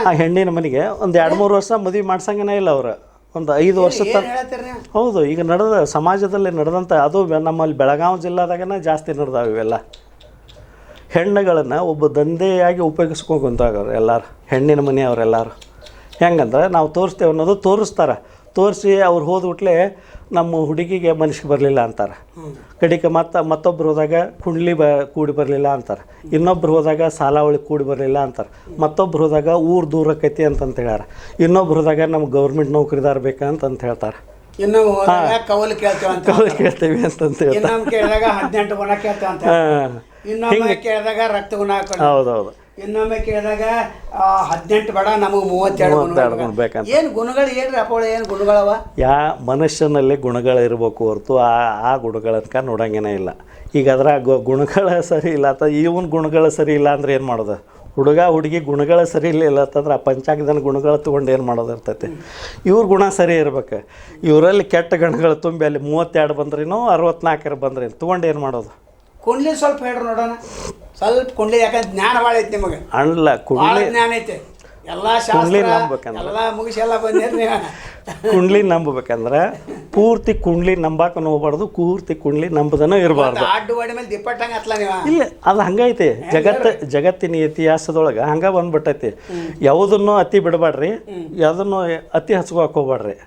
ಆ ಹೆಣ್ಣಿನ ಮನೆಗೆ ಒಂದು 2-3 ವರ್ಷ ಮದುವೆ ಮಾಡ್ಸಂಗನೇ ಇಲ್ಲ ಅವ್ರು. ಒಂದು 5 ವರ್ಷ ಹೌದು. ಈಗ ನಡೆದ ಸಮಾಜದಲ್ಲಿ ನಡೆದಂಥ ಅದು ನಮ್ಮಲ್ಲಿ ಬೆಳಗಾವಿ ಜಿಲ್ಲಾದಾಗನೇ ಜಾಸ್ತಿ ನಡೆದಾವೆ ಇವೆಲ್ಲ. ಹೆಣ್ಣುಗಳನ್ನು ಒಬ್ಬ ದಂಧೆಯಾಗಿ ಉಪಯೋಗಿಸ್ಕೊಂತಾಗವ್ರು ಎಲ್ಲರೂ, ಹೆಣ್ಣಿನ ಮನೆಯವರೆಲ್ಲರೂ. ಹೆಂಗಂದ್ರೆ ನಾವು ತೋರಿಸ್ತೇವೆ ಅನ್ನೋದು ತೋರಿಸ್ತಾರೆ. ತೋರಿಸಿ ಅವ್ರು ಹೋದ್ಬಿಟ್ಲೆ ನಮ್ಮ ಹುಡುಗಿಗೆ ಮನಸ್ಸಿಗೆ ಬರಲಿಲ್ಲ ಅಂತಾರೆ. ಕಡೆಗೆ ಮತ್ತೊಬ್ರು ಹೋದಾಗ ಕೂಡಿ ಬರಲಿಲ್ಲ ಅಂತಾರೆ. ಇನ್ನೊಬ್ರು ಹೋದಾಗ ಸಾಲಾವಳಿ ಕೂಡಿ ಬರಲಿಲ್ಲ ಅಂತಾರೆ. ಮತ್ತೊಬ್ರು ಹೋದಾಗ ಊರು ದೂರಕ್ಕೈತಿ ಅಂತಂತ ಹೇಳ್ಯಾರ. ಇನ್ನೊಬ್ರು ಹೋದಾಗ ನಮ್ಗೆ ಗೌರ್ಮೆಂಟ್ ನೌಕರಿದಾರ ಬೇಕಂತ ಹೇಳ್ತಾರೆ. ಇನ್ನು ಕವಲು ಕೇಳ್ತೇವೆ ಅಂತಂತ ಕೇಳಿದಾಗ 18 ಗುಣ ಕೇಳ್ತೇವೆ ಅಂತ, ಇನ್ನೊಮ್ಮೆ ಕೇಳಿದಾಗ ರಕ್ತ ಗುಣ. ಹೌದೌದು. ಇನ್ನೊಮ್ಮೆ ಕೇಳಿದಾಗ 18 ಬೇಡ ನಮಗೆ 32 ಗುಣ ಬೇಕಂತ. ಏನು ಗುಣಗಳು ಏನ್ರಿ ಅಪ್ಪಳ, ಏನು ಗುಣಗಳವ? ಮನುಷ್ಯನಲ್ಲಿ ಗುಣಗಳಿರ್ಬೇಕು ಹೊರತು ಆ ಗುಣಗಳನ್ಕ ನೋಡಂಗೇನೇ ಇಲ್ಲ. ಈಗ ಅದ್ರ ಗುಣಗಳ ಸರಿ ಇಲ್ಲ ಅಂತ ಇವನ್ ಗುಣಗಳು ಸರಿ ಇಲ್ಲ ಅಂದ್ರೆ ಏನು ಮಾಡೋದು? ಹುಡುಗಿ ಗುಣಗಳ ಸರಿ ಇಲ್ಲ ಅಂತಂದ್ರೆ ಆ ಪಂಚಾಂಗದ ಗುಣಗಳು ತೊಗೊಂಡು ಏನು ಮಾಡೋದು ಇರ್ತೈತಿ? ಇವ್ರ ಗುಣ ಸರಿ ಇರ್ಬೇಕು. ಇವರಲ್ಲಿ ಕೆಟ್ಟ ಗುಣಗಳು ತುಂಬಿ ಅಲ್ಲಿ 32 ಬಂದ್ರೇನೋ 64 ಬಂದ್ರೇನು ತೊಗೊಂಡು ಏನು ಮಾಡೋದು? ಕುಂಡ್ಲಿ ಸ್ವಲ್ಪ ಹೇಳ್ರಿ ನೋಡೋಣ. ಸ್ವಲ್ಪ ಕುಂಡ್ಲಿ, ಯಾಕಂದ್ರೆ ಜ್ಞಾನ ಭಾಳ ಐತಿ ನಿಮಗೆ. ಅಲ್ಲ, ಕುಂಡ್ಲಿ ಜ್ಞಾನ ಐತೆ. ಎಲ್ಲ ಶಾಸ್ತ್ರ ಎಲ್ಲ ಮುಗಿಸಿ ಎಲ್ಲ ಬಂದಿರಿ. ಕುಂಡ್ಲಿ ನಂಬಬೇಕಂದ್ರೆ ಪೂರ್ತಿ ಕುಂಡ್ಲಿ ನಂಬಾಕನು ಹೋಗ್ಬಾರ್ದು, ಪೂರ್ತಿ ಕುಂಡ್ಲಿ ನಂಬದನೂ ಇರಬಾರ್ದು. ಅಡ್ಡ ಮೇಲೆ ದಿಪ್ಪಟ್ಟಂಗೆ ಹತ್ಲ ನೀವು. ಇಲ್ಲ, ಅದು ಹಂಗೈತಿ. ಜಗತ್ತಿನ ಇತಿಹಾಸದೊಳಗೆ ಹಂಗೆ ಬಂದ್ಬಿಟ್ಟೈತಿ. ಯಾವುದನ್ನು ಅತಿ ಬಿಡಬೇಡ್ರಿ, ಯಾವುದನ್ನು ಅತಿ ಹಚ್ಕೋಕೆ ಹೋಗ್ಬೇಡ್ರಿ.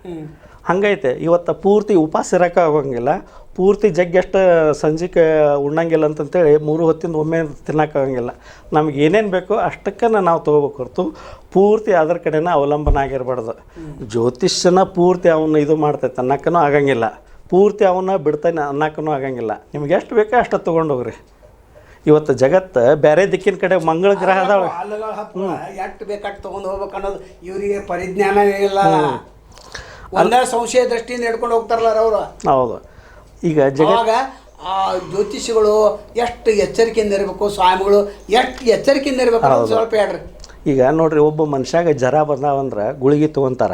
ಹಂಗೈತೆ. ಇವತ್ತು ಪೂರ್ತಿ ಉಪವಾಸ ಇರೋಕೆ ಆಗೋಂಗಿಲ್ಲ, ಪೂರ್ತಿ ಜಗ್ಗೆಷ್ಟು ಸಂಜಿಕೆ ಉಣ್ಣಂಗಿಲ್ಲ ಅಂತಂತೇಳಿ 3 ಹೊತ್ತಿಂದ ಒಮ್ಮೆ ತಿನ್ನೋಕ್ಕಾಗಂಗಿಲ್ಲ. ನಮ್ಗೆ ಏನೇನು ಬೇಕೋ ಅಷ್ಟಕ್ಕೆ ನಾವು ತೊಗೋಬೇಕು ಹೊರತು ಪೂರ್ತಿ ಅದ್ರ ಕಡೆನ ಅವಲಂಬನೆ ಆಗಿರಬಾರ್ದು. ಜ್ಯೋತಿಷ್ಯನ ಪೂರ್ತಿ ಅವನ್ನ ಇದು ಮಾಡ್ತೈತೆ ಅನ್ನಕ್ಕೂ ಆಗಂಗಿಲ್ಲ, ಪೂರ್ತಿ ಅವನ್ನ ಬಿಡ್ತಾನೆ ಅನ್ನಕ್ಕೂ ಆಗಂಗಿಲ್ಲ. ನಿಮ್ಗೆ ಎಷ್ಟು ಬೇಕೋ ಅಷ್ಟು ತೊಗೊಂಡೋಗ್ರಿ. ಇವತ್ತು ಜಗತ್ತು ಬೇರೆ ದಿಕ್ಕಿನ ಕಡೆ ಮಂಗಳ ಗ್ರಹ ಅದಾವೆ. ಎಷ್ಟು ಬೇಕಾಟ್ಟು ತೊಗೊಂಡು ಹೋಗ್ಬೇಕು ಅನ್ನೋದು ಇವರಿಗೆ ಪರಿಜ್ಞಾನ ಇಲ್ಲ. ಒಂದೇ ಸಂಶಯ ದೃಷ್ಟಿಯಿಂದ ಹಿಡ್ಕೊಂಡು ಹೋಗ್ತಾರಲ್ಲ ಅವರು. ಹೌದು. ಈಗ ಅವಾಗ ಆ ಜ್ಯೋತಿಷಿಗಳು ಎಷ್ಟು ಎಚ್ಚರಿಕೆಯಿಂದ ಇರಬೇಕು, ಸ್ವಾಮಿಗಳು ಎಷ್ಟು ಎಚ್ಚರಿಕೆಯಿಂದ ಇರಬೇಕು ಅನ್ನೋದು ಸ್ವಲ್ಪ ಹೇಳ್ರಿ. ಈಗ ನೋಡ್ರಿ, ಒಬ್ಬ ಮನುಷ್ಯಾಗ ಜರ ಬಂದಾವಂದ್ರೆ ಗುಳಿಗೆ ತೊಗೊಂತಾರ.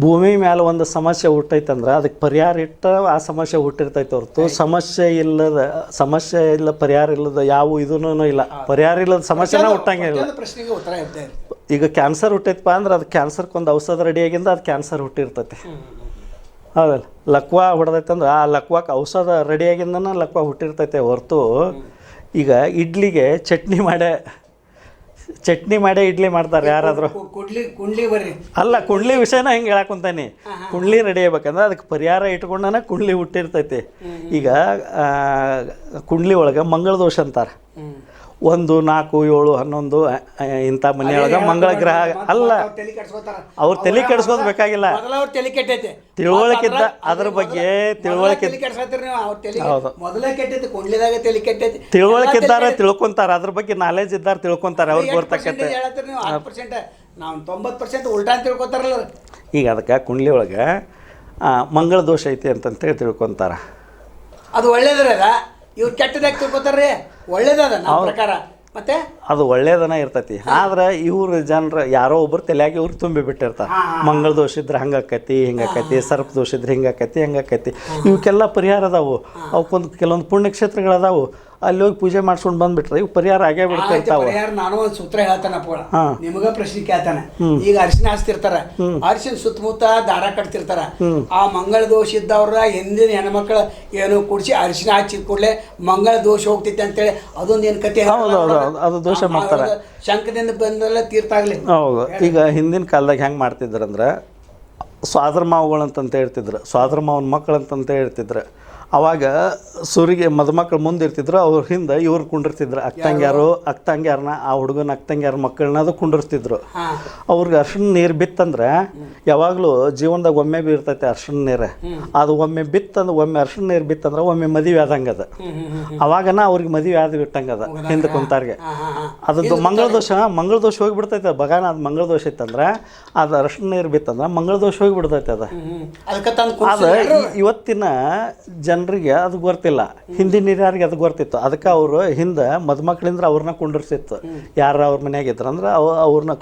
ಭೂಮಿ ಮೇಲೆ ಒಂದು ಸಮಸ್ಯೆ ಹುಟ್ಟೈತಂದ್ರೆ ಅದಕ್ಕೆ ಪರಿಹಾರ ಇಟ್ಟು ಆ ಸಮಸ್ಯೆ ಹುಟ್ಟಿರ್ತೈತೆ ಹೊರತು ಸಮಸ್ಯೆ ಇಲ್ಲ ಪರಿಹಾರ ಇಲ್ಲದ ಯಾವ ಇದೂ ಇಲ್ಲ. ಪರಿಹಾರ ಇಲ್ಲದ ಸಮಸ್ಯೆನ ಹುಟ್ಟಂಗಿಲ್ಲ. ಪ್ರಶ್ನೆಗೆ ಉತ್ತರ ಇರ್ತದೆ. ಈಗ ಕ್ಯಾನ್ಸರ್ ಹುಟ್ಟೈತಪ್ಪ ಅಂದ್ರೆ ಅದು ಕ್ಯಾನ್ಸರ್ಗೊಂದು ಔಷಧ ರೆಡಿಯಾಗಿಂದ ಅದು ಕ್ಯಾನ್ಸರ್ ಹುಟ್ಟಿರ್ತೈತಿ. ಹೌದಲ್ಲ? ಲಕ್ವಾ ಹೊಡೆದೈತಂದ್ರೆ ಆ ಲಕ್ವಾಕ್ಕೆ ಔಷಧ ರೆಡಿಯಾಗಿಂದನ ಲಕ್ವಾ ಹುಟ್ಟಿರ್ತೈತೆ ಹೊರತು ಈಗ ಇಡ್ಲಿಗೆ ಚಟ್ನಿ ಮಾಡೇ ಇಡ್ಲಿ ಮಾಡ್ತಾರೆ ಯಾರಾದರೂ. ಅಲ್ಲ, ಕುಂಡ್ಲಿ ವಿಷಯನ ಹಿಂಗೆ ಹೇಳಕ್ಕಂತಾನೆ. ಕುಂಡ್ಲಿ ರೆಡಿ ಆಗ್ಬೇಕಂದ್ರೆ ಅದಕ್ಕೆ ಪರಿಹಾರ ಇಟ್ಕೊಂಡನ ಕುಂಡ್ಲಿ ಹುಟ್ಟಿರ್ತೈತಿ. ಈಗ ಕುಂಡ್ಲಿ ಒಳಗೆ ಮಂಗಳ ದೋಷ ಅಂತಾರೆ. 1, 4, 7, 11 ಇಂಥ ಮನೆಯೊಳಗೆ ಮಂಗಳ ಗ್ರಹ ಅಲ್ಲ. ಅವ್ರು ತಲೆ ಕೆಡಿಸ್ಕೋದು ಬೇಕಾಗಿಲ್ಲ. ತಿಳುವಳಿಕಿದ್ದ ಅದ್ರ ಬಗ್ಗೆ ತಿಳುವಳಿಕಿದ್ದಾರೆ ತಿಳ್ಕೊಂತಾರೆ, ಅದ್ರ ಬಗ್ಗೆ ನಾಲೆಜ್ ಇದ್ದಾರೆ ತಿಳ್ಕೊಂತಾರೆ. ಅವ್ರಿಗೆ ಬರ್ತಕ್ಕಂಥ ನಾವು 90% ಉಲ್ಟಾ ತಿಳ್ಕೊತಾರಲ್ಲ. ಈಗ ಅದಕ್ಕೆ ಕುಂಡ್ಲಿ ಒಳಗೆ ಮಂಗಳ ದೋಷ ಐತಿ ಅಂತಂತೇಳಿ ತಿಳ್ಕೊತಾರೆ. ಅದು ಒಳ್ಳೇದ್ರ ಇವ್ರು ಕೆಟ್ಟದಾಗಿ ತಿಳ್ಕೊತಾರ್ರಿ, ಒಳ್ಳೇದದ ನಮ್ಮ ಪ್ರಕಾರ. ಮತ್ತೆ ಅದು ಒಳ್ಳೇದನ ಇರ್ತೈತಿ. ಆದ್ರೆ ಇವ್ರ ಜನರು ಯಾರೋ ಒಬ್ರು ತಲೆಯಾಗಿ ಇವ್ರು ತುಂಬಿ ಬಿಟ್ಟಿರ್ತಾರೆ. ಮಂಗಳ ದೋಷ ಇದ್ರೆ ಹಂಗಾಕತಿ ಹಿಂಗಾಕತಿ, ಸರ್ಪ ದೋಷ ಇದ್ರೆ ಹಿಂಗಾಕತಿ ಹಂಗಾಕತಿ. ಇವಕ್ಕೆಲ್ಲ ಪರಿಹಾರ ಅದಾವು. ಅವಕ್ಕೊಂದು ಕೆಲವೊಂದು ಪುಣ್ಯಕ್ಷೇತ್ರಗಳದಾವು. ಅಲ್ಲಿ ಹೋಗಿ ಪೂಜೆ ಮಾಡ್ಸ್ಕೊಂಡು ಬಂದ್ಬಿಟ್ರೆ ಇವು ಪರಿಹಾರ ಆಗೇ ಬಿಡ್ತಿರ್ತಾವೆ. ನಾನು ಒಂದು ಸೂತ್ರ ಹೇಳ್ತಾನಪ್ಪ, ನಿಮಗ ಪ್ರಶ್ನೆ ಕೇಳ್ತಾನೆ. ಈಗ ಅರಿಶಿನ ಹಚ್ತಿರ್ತಾರ, ಅರಿಶಿನ ಸುತ್ತಮುತ್ತ ದಾರ ಕಟ್ತಿರ್ತಾರ. ಆ ಮಂಗಳ ದೋಷ ಇದ್ದವ್ರ ಹಿಂದಿನ ಹೆಣ್ಮಕ್ಳು ಏನು ಕುಡಿಸಿ ಅರಿಶಿನ ಹಚ್ಚಿದ ಕೂಡಲೇ ಮಂಗಳ ದೋಷ ಹೋಗ್ತೈತೆ ಅಂತೇಳಿ ಅದೊಂದು ಏನು ಕತೆ. ಅದು ದೋಷ ಮಾಡ್ತಾರೆ. ಶಂಕದಿಂದ ಬಂದಲ್ಲ ತೀರ್ಥಾಗ್ಲಿ. ಹೌದು. ಈಗ ಹಿಂದಿನ ಕಾಲದಾಗ ಹೆಂಗೆ ಮಾಡ್ತಿದ್ರಂದ್ರೆ ಸ್ವಾದ್ರ ಮಾವುಗಳು ಅಂತಂತ ಹೇಳ್ತಿದ್ರು, ಸ್ವಾದ್ರ ಮಾವನ ಮಕ್ಕಳು ಅಂತಂತ ಹೇಳ್ತಿದ್ರು. ಅವಾಗ ಸೂರಿಗೆ ಮದುಮಕ್ಳು ಮುಂದೆ ಇರ್ತಿದ್ರು ಅವ್ರ ಹಿಂದೆ ಇವ್ರು ಕುಂಡಿರ್ತಿದ್ರು ಅಕ್ಕಂಗ್ಯಾರನ್ನ ಆ ಹುಡುಗನ ಅಕ್ಕಂಗ್ಯಾರ ಮಕ್ಕಳನ್ನ ಅದು ಕುಂಡಿರ್ತಿದ್ರು. ಅವ್ರಿಗೆ ಅರ್ಶಿಣ ನೀರು ಬಿತ್ತಂದ್ರೆ ಯಾವಾಗಲೂ ಜೀವನದಾಗ ಒಮ್ಮೆ ಬೀರ್ತೈತೆ ಅರ್ಶಿಣ ನೀರು. ಅದು ಒಮ್ಮೆ ಬಿತ್ತಂದ್ರೆ ಒಮ್ಮೆ ಅರ್ಶಿಣ ನೀರು ಬಿತ್ತಂದ್ರೆ ಒಮ್ಮೆ ಮದುವೆ ಆದಂಗೆ ಅದು. ಅವಾಗನ ಅವ್ರಿಗೆ ಮದುವೆ ಆದ ಬಿಟ್ಟಂಗೆ ಅದ ಹಿಂದೆ ಕುಂತಾರ್ಗೆ. ಅದದ್ದು ಮಂಗಳ ದೋಷ ಹೋಗಿಬಿಡ್ತೈತೆ. ಬಗಾನ ಅದು ಮಂಗಳ ದೋಷ ಇತ್ತಂದ್ರೆ ಅದು ಅರ್ಶಿಣ ನೀರು ಬಿತ್ತಂದ್ರೆ ಮಂಗಳ ದೋಷ ಹೋಗಿಬಿಡ್ತೈತೆ ಅದು. ಅದು ಇವತ್ತಿನ ಜನರಿಗೆ ಅದು ಗೊತ್ತಿಲ್ಲ, ಹಿಂದಿನ ಹಿರಿಯರಿಗೆ ಅದು ಗೊತ್ತಿತ್ತು. ಅದಕ್ಕೆ ಅವರು ಹಿಂದೆ ಮದುಮಕ್ಳಿಂದ ಅವ್ರನ್ನ ಕುಂಡಿರ್ಸಿತ್ತು. ಯಾರು ಅವ್ರ ಮನ್ಯಾಗ ಇದ್ರು ಅಂದ್ರೆ ಅವ್ರನ್ನ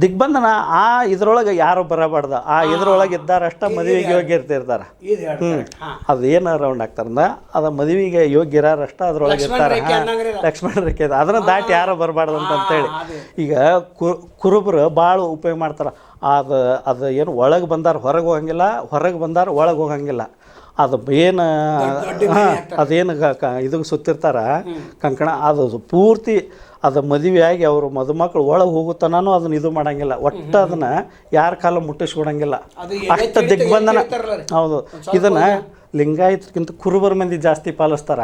ದಿಗ್ಬಂಧನ ಆ ಇದ್ರೊಳಗೆ ಯಾರು ಬರಬಾರ್ದು, ಆ ಇದ್ರೊಳಗೆ ಇದ್ದಾರಷ್ಟ ಮದುವೆಗೆ ಯೋಗ್ಯ ಇರ್ತಿರ್ತಾರೆ. ಅದು ಏನು ರೌಂಡ್ ಆಗ್ತಾರಂದ ಅದು ಮದುವೆಗೆ ಯೋಗ್ಯ ಇರೋರಷ್ಟ ಅದ್ರೊಳಗೆ ಇರ್ತಾರೆ. ಲಕ್ಷ್ಮಣ ರೇಖೆ ಅದನ್ನ ದಾಟಿ ಯಾರು ಬರಬಾರ್ದು ಅಂತೇಳಿ ಈಗ ಕುರುಬರು ಭಾಳ ಉಪಯೋಗ ಮಾಡ್ತಾರೆ. ಅದು ಏನು ಒಳಗೆ ಬಂದಾರ ಹೊರಗೆ ಹೋಗಂಗಿಲ್ಲ, ಹೊರಗೆ ಬಂದಾರ ಒಳಗೆ ಹೋಗಂಗಿಲ್ಲ. ಅದು ಏನು ಅದೇನು ಇದಕ್ಕೆ ಸುತ್ತಿರ್ತಾರ ಕಂಕಣ, ಅದು ಪೂರ್ತಿ ಅದು ಮದುವೆಯಾಗಿ ಅವರು ಮದುಮಕ್ಳು ಒಳಗೆ ಹೋಗುತ್ತಾನೂ ಅದನ್ನ ಇದು ಮಾಡಂಗಿಲ್ಲ. ಒಟ್ಟು ಅದನ್ನು ಯಾರ ಕಾಲ ಮುಟ್ಟಿಸ್ಕೊಡಂಗಿಲ್ಲ. ಅಷ್ಟು ದಿಗ್ಬಂಧನ. ಹೌದು. ಇದನ್ನು ಲಿಂಗಾಯತಕ್ಕಿಂತ ಕುರುಬರ ಮಂದಿ ಜಾಸ್ತಿ ಪಾಲಿಸ್ತಾರ.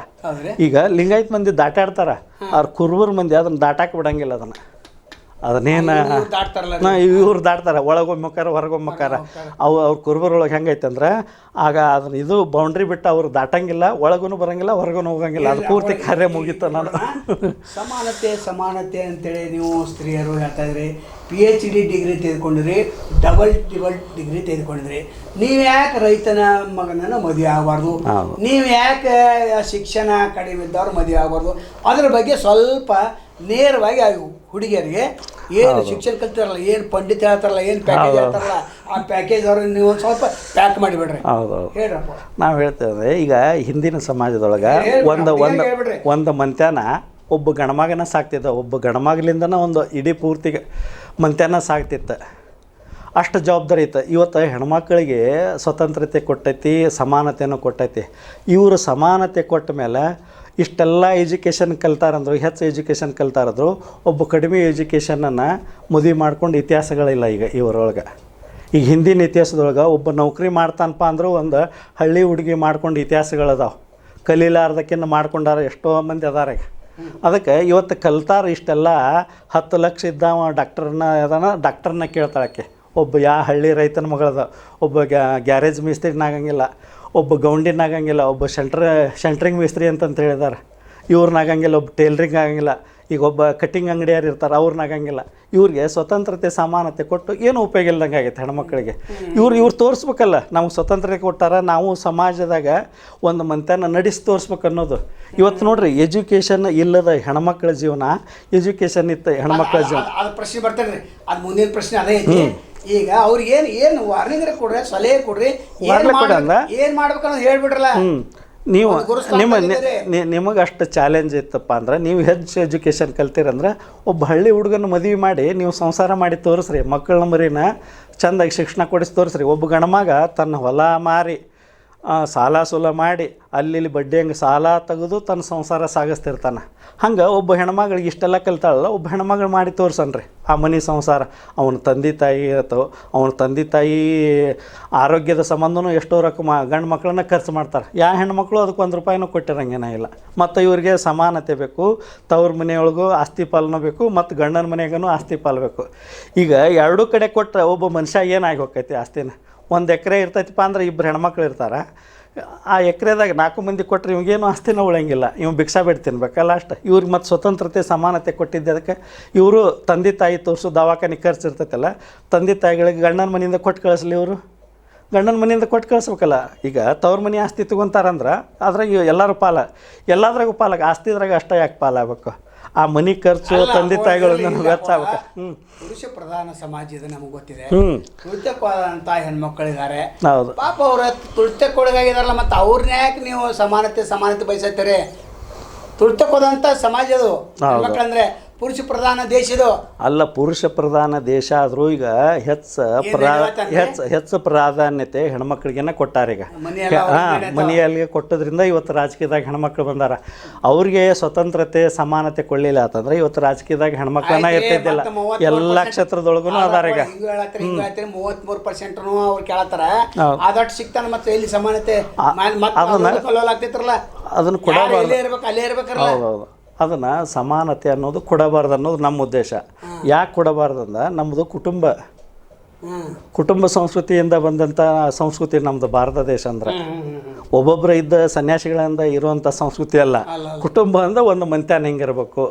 ಈಗ ಲಿಂಗಾಯತ ಮಂದಿ ದಾಟಾಡ್ತಾರ, ಅವ್ರ ಕುರುಬರ ಮಂದಿ ಅದನ್ನು ದಾಟಾಕ್ ಬಿಡಂಗಿಲ್ಲ. ಅದನ್ನೇನು ಇವ್ರು ದಾಟ್ತಾರೆ, ಒಳಗೊಮ್ಮಕ್ಕಾರ ಹೊರಗೊಮ್ಮಕ್ಕಾರ. ಅವ್ರ ಕುರುಬರೊಳಗೆ ಹೆಂಗೈತೆ ಅಂದ್ರೆ ಆಗ ಅದನ್ನ ಇದು ಬೌಂಡ್ರಿ ಬಿಟ್ಟು ಅವ್ರು ದಾಟಂಗಿಲ್ಲ, ಒಳಗೂ ಬರಂಗಿಲ್ಲ, ಹೊರಗೂ ಹೋಗಂಗಿಲ್ಲ. ಅದು ಪೂರ್ತಿ ಕಾರ್ಯ ಮುಗೀತು. ನಾನು ಸಮಾನತೆ ಅಂತೇಳಿ ನೀವು ಸ್ತ್ರೀಯರು ಹೇಳ್ತಾ ಇದ್ರಿ. PhD ಡಿಗ್ರಿ ತೆಗೆದುಕೊಂಡಿರಿ, ಡಬಲ್ ಡಿಗ್ರಿ ತೆಗೆದುಕೊಂಡಿದ್ರಿ. ನೀವು ಯಾಕೆ ರೈತನ ಮಗನನ್ನು ಮದುವೆ ಆಗಬಾರ್ದು, ನೀವು ಯಾಕೆ ಶಿಕ್ಷಣ ಕಡಿಮೆ ಇದ್ದವ್ರು ಮದುವೆ ಆಗಬಾರ್ದು, ಅದ್ರ ಬಗ್ಗೆ ಸ್ವಲ್ಪ ನೇರವಾಗಿ ಹುಡುಗಿಯರಿಗೆ ಏನು ಶಿಕ್ಷಣ ಕಲ್ತಿರಲ್ಲ, ಏನು ಪಂಡಿತ ಹೇಳ್ತಾರಲ್ಲ, ಏನು ಪ್ಯಾಕೇಜ್ ಹೇಳ್ತಾರಲ್ಲ, ಆ ಪ್ಯಾಕೇಜ್ ಅವ್ರನ್ನ ನೀವು ಒಂದು ಸ್ವಲ್ಪ ಪ್ಯಾಕ್ ಮಾಡಿಬಿಡ್ರಿ. ಹೌದು, ಹೇಳ್ರಪ್ಪ. ನಾವು ಹೇಳ್ತೇವೆ ಈಗ ಹಿಂದಿನ ಸಮಾಜದೊಳಗೆ ಒಂದು ಮಂತ್ಯಾನ ಒಬ್ಬ ಗಣಮಗನ ಸಾಕ್ತಿದ್ದ. ಒಬ್ಬ ಗಣಮಗಲಿಂದನ ಒಂದು ಇಡೀ ಪೂರ್ತಿ ಮಂತ್ಯಾನ ಸಾಕ್ತಿತ್ತು. ಅಷ್ಟು ಜವಾಬ್ದಾರಿ ಇತ್ತು. ಇವತ್ತು ಹೆಣ್ಮಕ್ಳಿಗೆ ಸ್ವತಂತ್ರತೆ ಕೊಟ್ಟೈತಿ, ಸಮಾನತೆಯನ್ನು ಕೊಟ್ಟೈತಿ. ಇವರು ಸಮಾನತೆ ಕೊಟ್ಟ ಮೇಲೆ ಇಷ್ಟೆಲ್ಲ ಎಜುಕೇಷನ್ ಕಲ್ತಾರಂದ್ರು, ಹೆಚ್ಚು ಎಜುಕೇಷನ್ ಕಲ್ತಾರಂದ್ರು. ಒಬ್ಬ ಕಡಿಮೆ ಎಜುಕೇಷನನ್ನು ಮದುವೆ ಮಾಡ್ಕೊಂಡು ಇತಿಹಾಸಗಳಿಲ್ಲ ಈಗ ಇವರೊಳಗೆ. ಈಗ ಹಿಂದಿನ ಇತಿಹಾಸದೊಳಗೆ ಒಬ್ಬ ನೌಕರಿ ಮಾಡ್ತಾನಪ್ಪ ಅಂದರೂ ಒಂದು ಹಳ್ಳಿ ಹುಡುಗಿ ಮಾಡ್ಕೊಂಡು ಇತಿಹಾಸಗಳದಾವೆ. ಕಲೀಲಾರ್ದಕ್ಕಿಂತ ಮಾಡ್ಕೊಂಡಾರ ಎಷ್ಟೋ ಮಂದಿ ಅದಾರ. ಅದಕ್ಕೆ ಇವತ್ತು ಕಲ್ತಾರ ಇಷ್ಟೆಲ್ಲ 10 ಲಕ್ಷ ಇದ್ದಾವ ಡಾಕ್ಟರ್ನ ಕೇಳ್ತಾಳಕ್ಕೆ. ಒಬ್ಬ ಹಳ್ಳಿ ರೈತನ ಮಗಳದ, ಒಬ್ಬ ಗ್ಯಾರೇಜ್ ಮಿಸ್ತ್ರಿನಾಗಂಗಿಲ್ಲ, ಒಬ್ಬ ಗೌಂಡಿನಾಗಂಗಿಲ್ಲ, ಒಬ್ಬ ಸೆಂಟ್ರಿಂಗ್ ಮಿಸ್ತ್ರಿ ಅಂತಂತ ಹೇಳಿದಾರೆ, ಇವ್ರನ್ನಾಗಂಗಿಲ್ಲ. ಒಬ್ಬ ಟೇಲ್ರಿಂಗ್ ಆಗಂಗಿಲ್ಲ. ಈಗ ಒಬ್ಬ ಕಟ್ಟಿಂಗ್ ಅಂಗಡಿಯಾರು ಇರ್ತಾರೆ, ಅವ್ರನ್ನಾಗಂಗಿಲ್ಲ. ಇವ್ರಿಗೆ ಸ್ವತಂತ್ರತೆ ಸಮಾನತೆ ಕೊಟ್ಟು ಏನೂ ಉಪಯೋಗ ಇಲ್ದಂಗೆ ಆಗೈತೆ ಹೆಣ್ಮಕ್ಳಿಗೆ. ಇವ್ರು ತೋರಿಸ್ಬೇಕಲ್ಲ, ನಮ್ಗೆ ಸ್ವತಂತ್ರತೆ ಕೊಟ್ಟಾರ, ನಾವು ಸಮಾಜದಾಗ ಒಂದು ಮಂತ್ಯಾನ ನಡೆಸಿ ತೋರಿಸ್ಬೇಕು ಅನ್ನೋದು. ಇವತ್ತು ನೋಡ್ರಿ, ಎಜುಕೇಷನ್ ಇಲ್ಲದ ಹೆಣ್ಮಕ್ಳ ಜೀವನ, ಎಜುಕೇಷನ್ ಇತ್ತು ಹೆಣ್ಮಕ್ಳ ಜೀವನ. ಅದು ಪ್ರಶ್ನೆ ಬರ್ತಾರೆ, ಅದು ಮುಂದಿನ ಪ್ರಶ್ನೆ ಅದೇ ಐತಿ. ಈಗ ಅವ್ರಿಗೆ ಏನು ವಾರ್ನಿಂಗ್ ಕೊಡ್ರಿ, ಸಲಹೆ ಕೊಡ್ರಿ, ಏನು ಮಾಡ್ಬೇಕನ್ನೋದು ಹೇಳ್ಬಿಡ್ರಲ್ಲ. ನೀವು ನಿಮಗೆ ಅಷ್ಟು ಚಾಲೆಂಜ್ ಇತ್ತಪ್ಪ ಅಂದ್ರೆ, ನೀವು ಹೆಚ್ಚು ಎಜುಕೇಷನ್ ಕಲ್ತೀರಂದ್ರೆ ಒಬ್ಬ ಹಳ್ಳಿ ಹುಡುಗನ ಮದುವೆ ಮಾಡಿ ನೀವು ಸಂಸಾರ ಮಾಡಿ ತೋರಿಸ್ರಿ. ಮಕ್ಕಳನ್ನ ಮರಿನ ಚೆಂದಾಗಿ ಶಿಕ್ಷಣ ಕೊಡಿಸಿ ತೋರಿಸ್ರಿ. ಒಬ್ಬ ಗಣಮಗ ತನ್ನ ಹೊಲ ಮಾರಿ ಸಾಲ ಸೂಲ ಮಾಡಿ ಅಲ್ಲಿ ಬಡ್ಡಿ ಹಂಗೆ ಸಾಲ ತೆಗೆದು ತನ್ನ ಸಂಸಾರ ಸಾಗಿಸ್ತಿರ್ತಾನೆ. ಹಂಗೆ ಒಬ್ಬ ಹೆಣ್ಮಗಳಿಗೆ ಇಷ್ಟೆಲ್ಲ ಕಲ್ತಾಳಲ್ಲ, ಒಬ್ಬ ಹೆಣ್ಮಗಳು ಮಾಡಿ ತೋರ್ಸನ್ರಿ ಆ ಮನೆ ಸಂಸಾರ. ಅವನ ತಂದೆ ತಾಯಿ ಅಥವಾ ಅವನ ತಂದೆ ತಾಯಿ ಆರೋಗ್ಯದ ಸಂಬಂಧನೂ ಎಷ್ಟೋ ರೊಕ್ಕ ಗಂಡು ಮಕ್ಕಳನ್ನ ಖರ್ಚು ಮಾಡ್ತಾರೆ. ಯಾವ ಹೆಣ್ಮಕ್ಳು ಅದಕ್ಕೆ 1 ರೂಪಾಯಿನೂ ಕೊಟ್ಟಿರಂಗೇನ ಇಲ್ಲ. ಮತ್ತು ಇವ್ರಿಗೆ ಸಮಾನತೆ ಬೇಕು, ತವ್ರ ಮನೆಯೊಳಗೂ ಆಸ್ತಿ ಪಾಲನೂ ಬೇಕು, ಮತ್ತು ಗಂಡನ ಮನೆಗೂ ಆಸ್ತಿ ಪಾಲು ಬೇಕು. ಈಗ ಎರಡೂ ಕಡೆ ಕೊಟ್ಟರೆ ಒಬ್ಬ ಮನುಷ್ಯ ಏನಾಗಿ ಹೋಗ್ತೈತಿ ಆಸ್ತಿನ. 1 ಎಕರೆ ಇರ್ತೈತಿಪ್ಪ ಅಂದ್ರೆ 2 ಹೆಣ್ಮಕ್ಳು ಇರ್ತಾರೆ. ಆ ಎಕರೆದಾಗ 4 ಮಂದಿ ಕೊಟ್ಟರೆ ಇವಾಗೇನು ಆಸ್ತಿನ ಉಳಂಗಿಲ್ಲ. ಇವ್ ಭಿಕ್ಷಾ ಬೇಡ ತಿನ್ಬೇಕಲ್ಲ ಅಷ್ಟು. ಇವ್ರಿಗೆ ಮತ್ತು ಸ್ವತಂತ್ರತೆ ಸಮಾನತೆ ಕೊಟ್ಟಿದ್ದೆ. ಅದಕ್ಕೆ ಇವರು ತಂದೆ ತಾಯಿ ತೋರಿಸೋ ದವಾಖಾನೆ ಖರ್ಚು ಇರ್ತೈತಲ್ಲ, ತಂದೆ ತಾಯಿಗಳಿಗೆ ಗಂಡನ ಮನೆಯಿಂದ ಕೊಟ್ಟು ಕಳಿಸ್ಲಿ. ಇವರು ಗಂಡನ ಮನೆಯಿಂದ ಕೊಟ್ಟು ಕಳಿಸ್ಬೇಕಲ್ಲ. ಈಗ ತವ್ರ ಮನೆ ಆಸ್ತಿ ತೊಗೊತಾರಂದ್ರೆ ಅದ್ರಾಗ ಎಲ್ಲರೂ ಎಲ್ಲದ್ರಾಗೂ ಆಸ್ತಿದ್ರಾಗ ಅಷ್ಟೇ ಯಾಕೆ ಪಾಲಾಗಬೇಕು? ಆ ಮನೆ ಖರ್ಚು ತಂದೆ ತಾಯಿಗಳಿಂದ ವೆಚ್ಚ ಆಗ್ಬೇಕು. ಪುರುಷ ಪ್ರಧಾನ ಸಮಾಜ ಇದೆ, ನಮಗೆ ಗೊತ್ತಿದೆ. ತುಳಿತಕ್ಕೋದಂಥ ಹೆಣ್ಮಕ್ಳಿದ್ದಾರೆ. ಹೌದು, ಪಾಪ ಅವ್ರ ತುಳಿತಕ್ಕೊಳಗಾಗಿದಾರಲ್ಲ, ಮತ್ತು ಅವ್ರನ್ನ ಯಾಕೆ ನೀವು ಸಮಾನತೆ ಬಯಸತ್ತೀರಿ? ತುಳಿತಕ್ಕೋದಂಥ ಸಮಾಜ ಅದು. ಹೆಣ್ಮಕ್ಳಂದ್ರೆ ಪುರುಷ ಪ್ರಧಾನ ದೇಶ ಇದು. ಅಲ್ಲ, ಪುರುಷ ಪ್ರಧಾನ ದೇಶ ಆದರೂ ಈಗ ಹೆಚ್ಚು ಪ್ರಾಧಾನ್ಯತೆ ಹೆಣ್ಮಕ್ಳಿಗೆನ ಕೊಟ್ಟಾರ ಈಗ. ಮನೆಯಲ್ಲಿ ಕೊಟ್ಟದ್ರಿಂದ ಇವತ್ತು ರಾಜಕೀಯದಾಗ ಹೆಣ್ಮಕ್ಳು ಬಂದಾರ. ಅವ್ರಿಗೆ ಸ್ವತಂತ್ರತೆ ಸಮಾನತೆ ಕೊಡಲಿಲ್ಲ ಅಂತಂದ್ರೆ ಇವತ್ತು ರಾಜಕೀಯದಾಗ ಹೆಣ್ಮಕ್ಳನ್ನ ಇರ್ತಿದ್ದಿಲ್ಲ. ಎಲ್ಲ ಕ್ಷೇತ್ರದೊಳಗೂ ಅದಾರ ಈಗ. 33% ಅವ್ರು ಕೇಳತ್ತಾರ, ಅದಟ್ಟು ಸಿಗ್ತಾನ. ಮತ್ತೆ ಎಲ್ಲಿ ಸಮಾನತೆ ಅದನ್ನು ಕೊಡಬಾರ್ದು. ಅದನ್ನು ಸಮಾನತೆ ಅನ್ನೋದು ಕೊಡಬಾರ್ದು ಅನ್ನೋದು ನಮ್ಮ ಉದ್ದೇಶ. ಯಾಕೆ ಕೊಡಬಾರ್ದಂದ್ರೆ ನಮ್ಮದು ಕುಟುಂಬ ಸಂಸ್ಕೃತಿಯಿಂದ ಬಂದಂಥ ಸಂಸ್ಕೃತಿ ನಮ್ಮದು ಭಾರತ ದೇಶ. ಅಂದ್ರೆ ಒಬ್ಬೊಬ್ಬರ ಇದ್ದ ಸನ್ಯಾಸಿಗಳಿಂದ ಇರುವಂಥ ಸಂಸ್ಕೃತಿ ಅಲ್ಲ. ಕುಟುಂಬ ಅಂದ್ರೆ ಒಂದು ಮಂತ್ಯಾನ ಹಿಂಗಿರ್ಬೇಕು.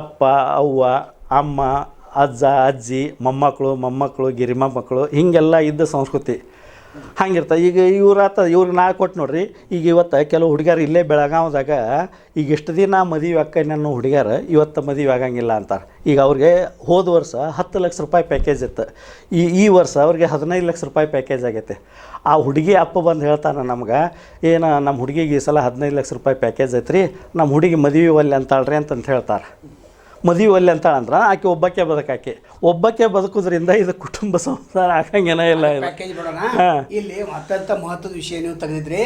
ಅಪ್ಪ, ಅವ್ವ, ಅಮ್ಮ, ಅಜ್ಜ, ಅಜ್ಜಿ, ಮೊಮ್ಮಕ್ಕಳು, ಗಿರಿಮ ಮಕ್ಕಳು, ಹಿಂಗೆಲ್ಲ ಇದ್ದ ಸಂಸ್ಕೃತಿ ಹಂಗಿರ್ತಾರೆ. ಈಗ ಇವ್ರಿಗೆ ನಾ ಕೊಟ್ಟು ನೋಡ್ರಿ. ಈಗ ಇವತ್ತು ಕೆಲವು ಹುಡುಗಿಯರು ಇಲ್ಲೇ ಬೆಳಗಾವ್ದಾಗ ಈಗ ಇಷ್ಟು ದಿನ ಮದುವೆ ಅಕ್ಕನನ್ನು ಹುಡುಗಿಯರು ಇವತ್ತು ಮದುವೆ ಆಗಂಗಿಲ್ಲ ಅಂತಾರೆ. ಈಗ ಅವ್ರಿಗೆ ಹೋದ ವರ್ಷ 10 ಲಕ್ಷ ರೂಪಾಯಿ ಪ್ಯಾಕೇಜ್ ಇತ್ತು. ಈ ವರ್ಷ ಅವ್ರಿಗೆ 15 ಲಕ್ಷ ರೂಪಾಯಿ ಪ್ಯಾಕೇಜ್ ಆಗೈತೆ. ಆ ಹುಡುಗಿ ಅಪ್ಪ ಬಂದು ಹೇಳ್ತಾನೆ ನಮ್ಗೆ, ಏನು ನಮ್ಮ ಹುಡುಗಿಗೆ ಈ ಸಲ 15 ಲಕ್ಷ ರೂಪಾಯಿ ಪ್ಯಾಕೇಜ್ ಐತ್ರಿ, ನಮ್ಮ ಹುಡುಗಿ ಮದುವೆ ಒಲ್ಲೆ ಅಂತಾಳ್ರಿ ಅಂತಂತ ಹೇಳ್ತಾರೆ. ಮದುವೆ ಒಲ್ಲೆ ಅಂತಾಳಂದ್ರೆ ಆಕೆ ಒಬ್ಬಕ್ಕೆ ಬದುಕೋದ್ರಿಂದ ಇದು ಕುಟುಂಬ ಸಂಸಾರ ಆಗಂಗೇನ ಇಲ್ಲ. ಇಲ್ಲಿ ಮತ್ತಂತ ಮಹತ್ವದ ವಿಷಯ ನೀವು ತೆಗೆದಿದ್ರಿ.